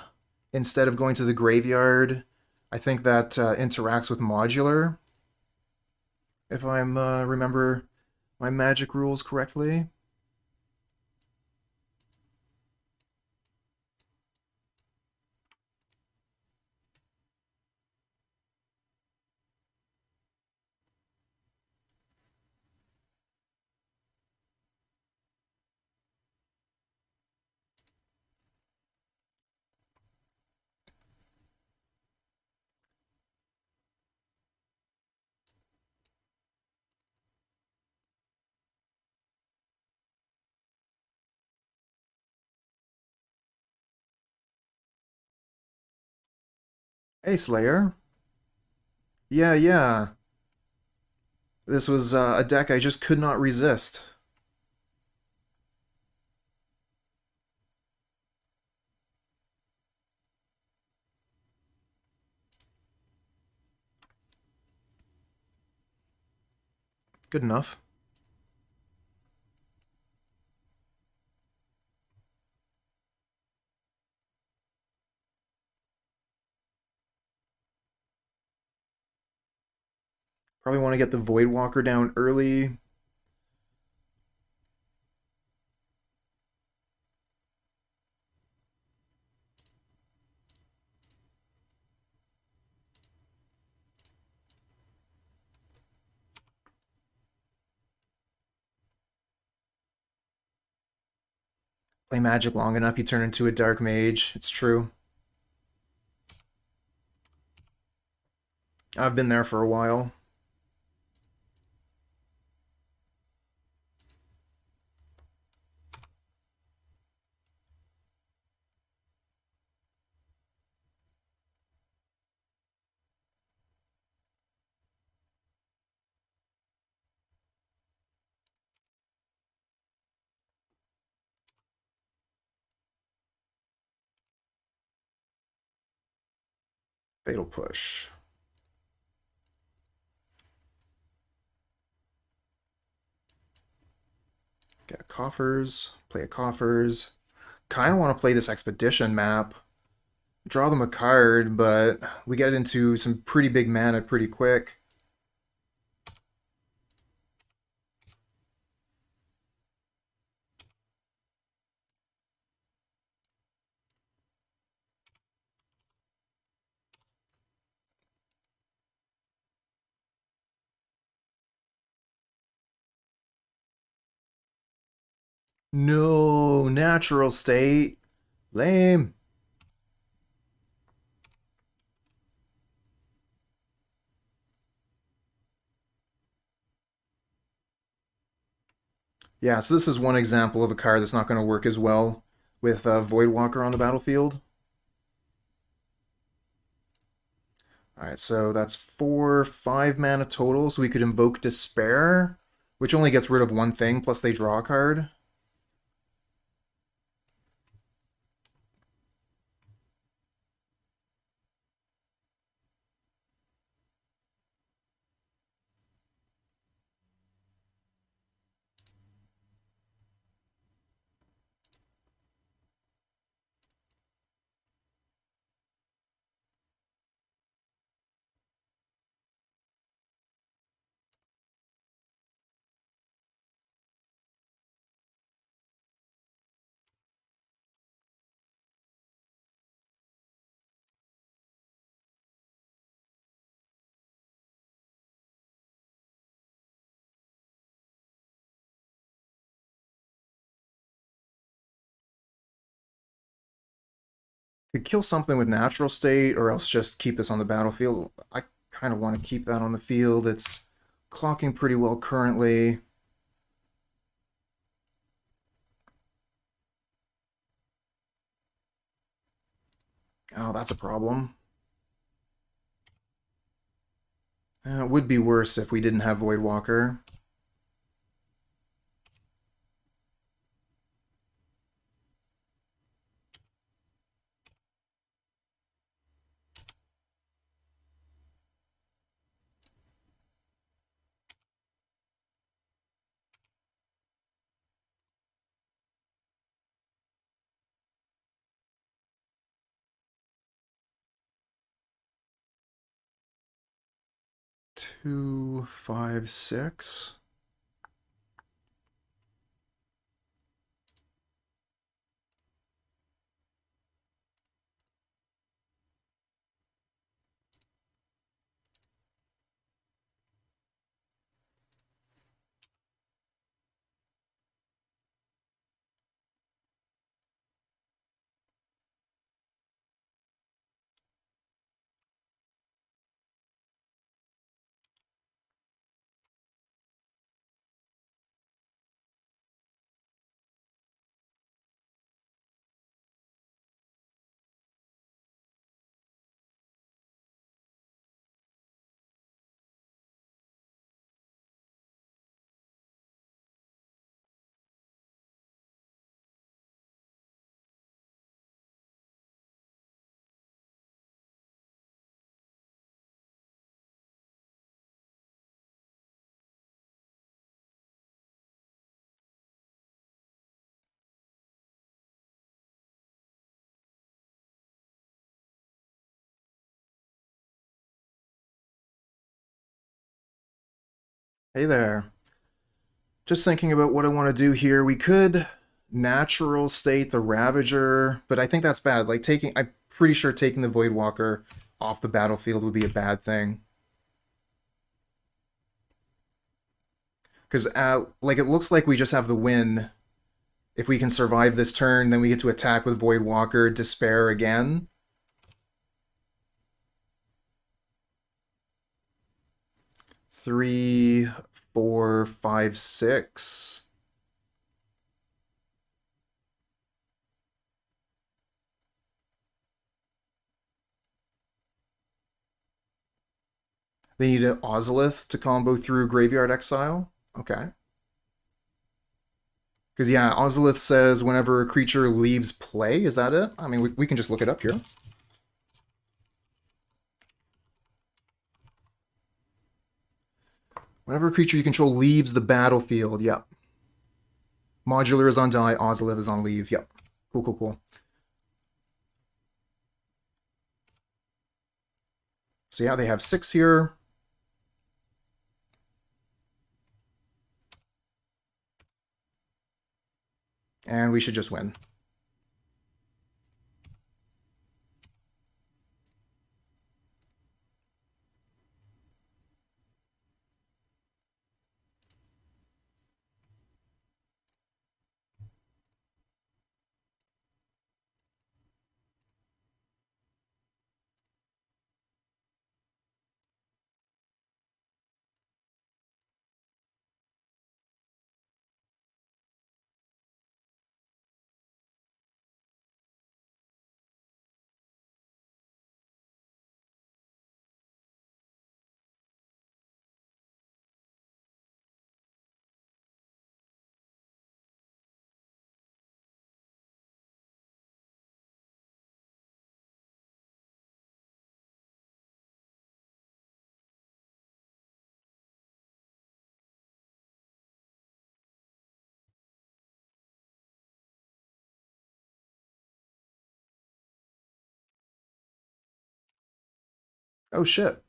instead of going to the graveyard. I think that interacts with modular, if I remember my magic rules correctly. Hey, Slayer. Yeah, yeah. This was a deck I just could not resist. Good enough. Probably want to get the Voidwalker down early. Play Magic long enough, you turn into a Dark Mage. It's true. I've been there for a while. Fatal Push. Get a Coffers. Play a Coffers. Kind of want to play this Expedition map. Draw them a card, but we get into some pretty big mana pretty quick. No, natural state. Lame. Yeah, so this is one example of a card that's not going to work as well with Voidwalker on the battlefield. Alright, so that's 5 mana total, so we could Invoke Despair, which only gets rid of one thing, plus they draw a card. Could kill something with natural state, or else just keep this on the battlefield. I kind of want to keep that on the field. It's clocking pretty well currently. Oh, that's a problem. It would be worse if we didn't have Voidwalker. Two, five, six. Hey there. Just thinking about what I want to do here. We could natural state the Ravager, but I think that's bad. Like I'm pretty sure taking the Voidwalker off the battlefield would be a bad thing. Because like it looks like we just have the win. If we can survive this turn, then we get to attack with Voidwalker, Despair again. Three, four, five, six. They need an Ozolith to combo through Graveyard Exile. Okay. Because, yeah, Ozolith says whenever a creature leaves play, is that it? I mean, we can just look it up here. Whenever a creature you control leaves the battlefield, yep. Modular is on die, Ozolith is on leave, yep. Cool, cool, cool. So yeah, they have 6 here. And we should just win. Oh shit.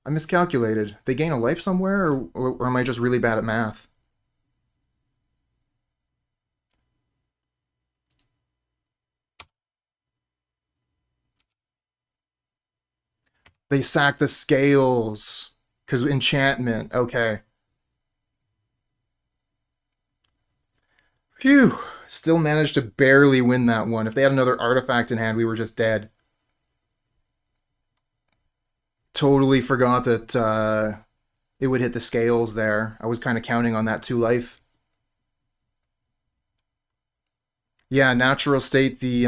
I miscalculated. They gain a life somewhere, or am I just really bad at math? They sack the scales. Because enchantment. Okay. Phew. Still managed to barely win that one. If they had another artifact in hand, we were just dead. Totally forgot that it would hit the scales there. I was kind of counting on that 2 life. Yeah, natural state, the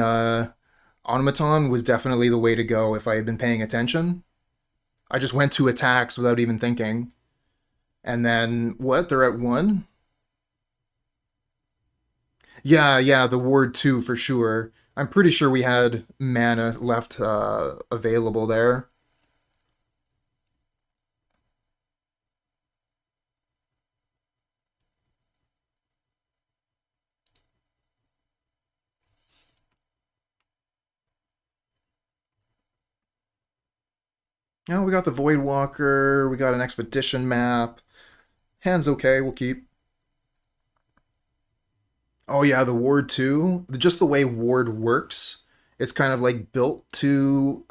automaton was definitely the way to go if I had been paying attention. I just went to attacks without even thinking. And then, what? They're at 1? Yeah, the ward 2 for sure. I'm pretty sure we had mana left available there. Now we got the Voidwalker, we got an Expedition map. Hand's okay, we'll keep. Oh yeah, the Ward 2. Just the way Ward works, it's kind of like built to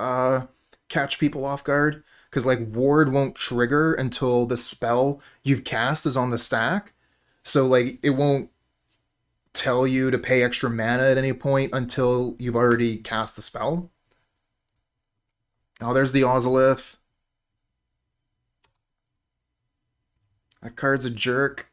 catch people off guard. Because like Ward won't trigger until the spell you've cast is on the stack. So like it won't tell you to pay extra mana at any point until you've already cast the spell. Oh, there's the Ozolith. That card's a jerk.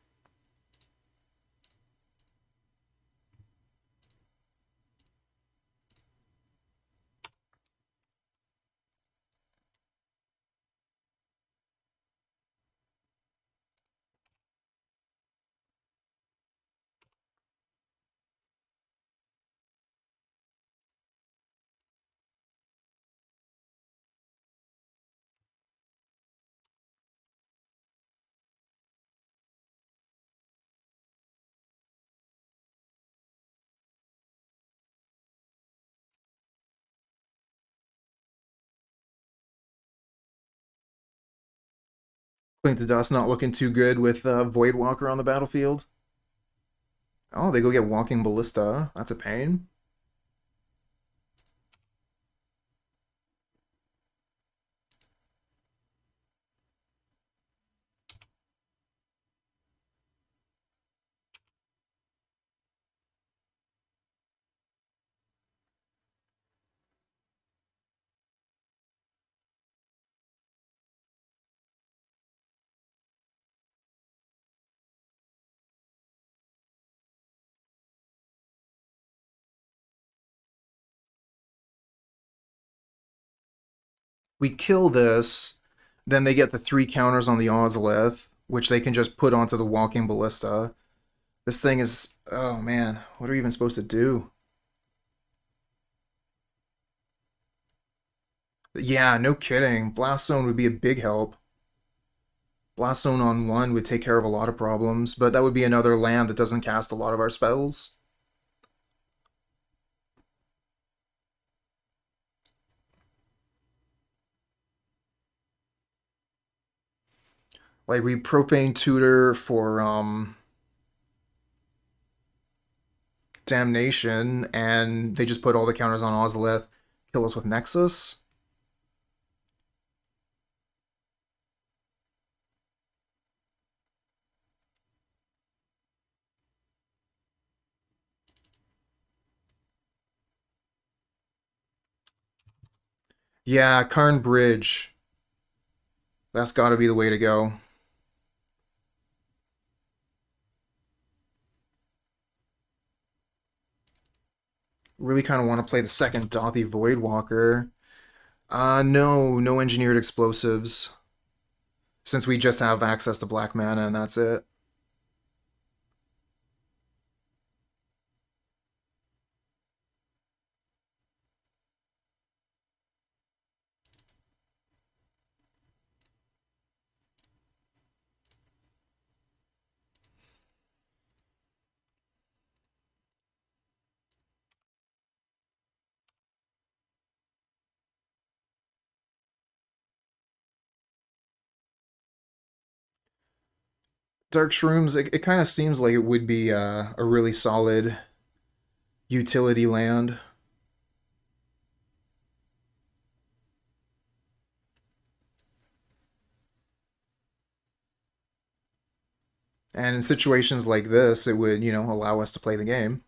Blink the Dust not looking too good with Voidwalker on the battlefield. Oh, they go get Walking Ballista. That's a pain. We kill this, then they get the 3 counters on the Ozolith, which they can just put onto the Walking Ballista. This thing is... oh man, what are we even supposed to do? Yeah, no kidding. Blast Zone would be a big help. Blast Zone on 1 would take care of a lot of problems, but that would be another land that doesn't cast a lot of our spells. Like, we Profane Tutor for, Damnation, and they just put all the counters on Ozolith, kill us with Nexus. Yeah, Karn Bridge. That's gotta be the way to go. Really kind of want to play the second Dauthi Voidwalker. No engineered explosives. Since we just have access to black mana and that's it. Dark Shrooms, it kind of seems like it would be a really solid utility land. And in situations like this, it would, allow us to play the game.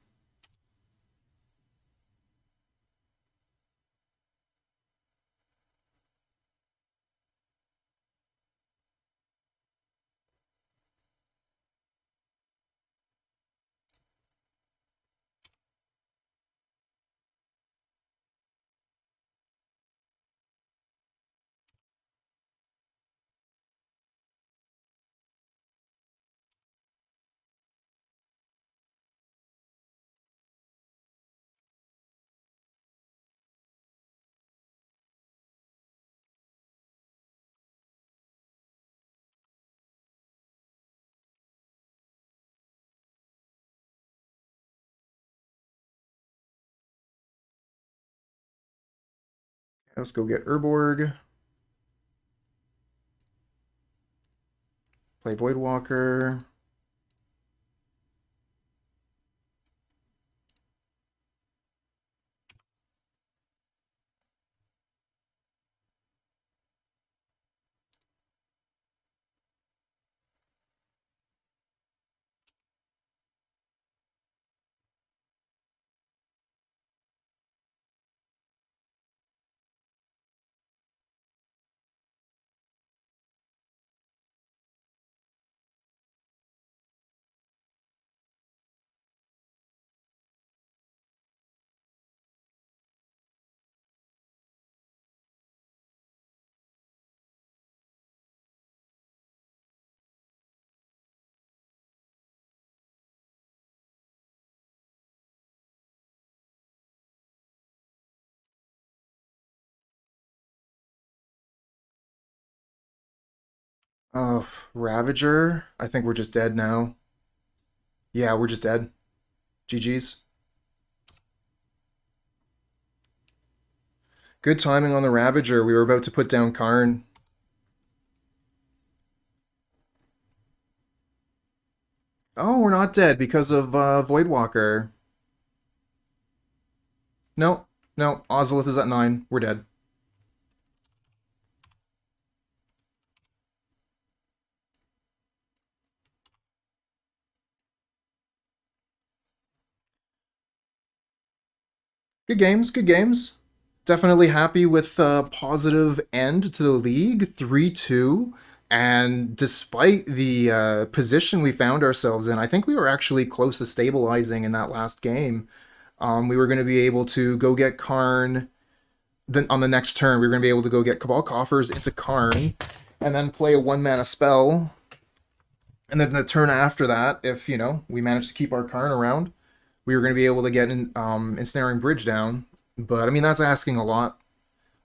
Let's go get Urborg. Play Voidwalker. Oh, Ravager. I think we're just dead now. Yeah, we're just dead. GG's. Good timing on the Ravager. We were about to put down Karn. Oh, we're not dead because of Voidwalker. No, no, Ozolith is at 9. We're dead. Good games, good games. Definitely happy with a positive end to the league, 3-2. And despite the position we found ourselves in, I think we were actually close to stabilizing in that last game. We were going to be able to go get Karn. Then on the next turn, we were going to be able to go get Cabal Coffers into Karn, and then play a 1-mana spell. And then the turn after that, if, we managed to keep our Karn around, we were going to be able to get Ensnaring Bridge down. But, I mean, that's asking a lot.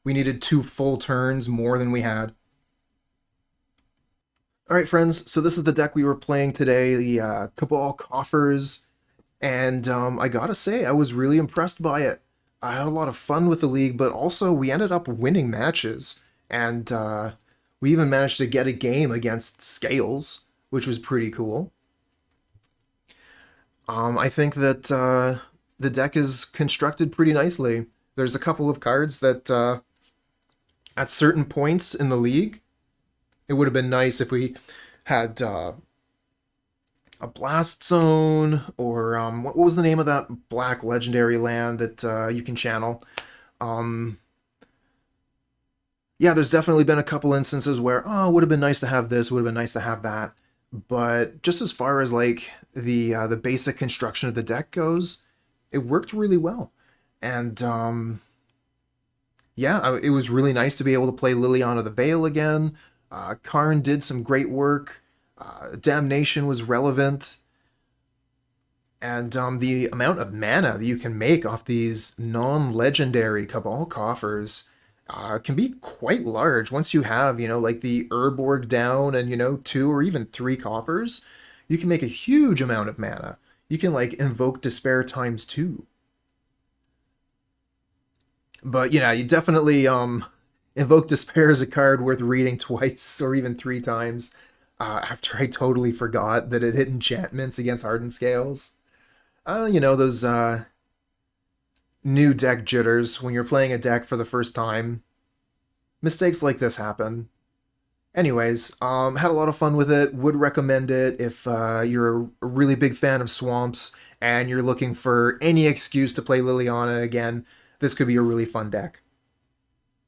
We needed 2 full turns more than we had. Alright, friends, so this is the deck we were playing today, the Cabal Coffers, and I gotta say, I was really impressed by it. I had a lot of fun with the league, but also we ended up winning matches, and we even managed to get a game against Scales, which was pretty cool. I think that the deck is constructed pretty nicely. There's a couple of cards that, at certain points in the league, it would have been nice if we had a Blast Zone, or what was the name of that black legendary land that you can channel? Yeah, there's definitely been a couple instances where, oh, it would have been nice to have this, would have been nice to have that. But just as far as like the basic construction of the deck goes, it worked really well. And yeah, it was really nice to be able to play Liliana the Veil again. Karn did some great work. Damnation was relevant. And the amount of mana that you can make off these non-legendary Cabal Coffers can be quite large. Once you have, like the Urborg down and, 2 or even 3 coffers, you can make a huge amount of mana. You can, like, Invoke Despair times 2. But, you definitely, Invoke Despair is a card worth reading twice or even 3 times after I totally forgot that it hit enchantments against Hardened Scales. Those new deck jitters when you're playing a deck for the first time. Mistakes like this happen. Anyways, had a lot of fun with it. Would recommend it if you're a really big fan of swamps and you're looking for any excuse to play Liliana again. This could be a really fun deck.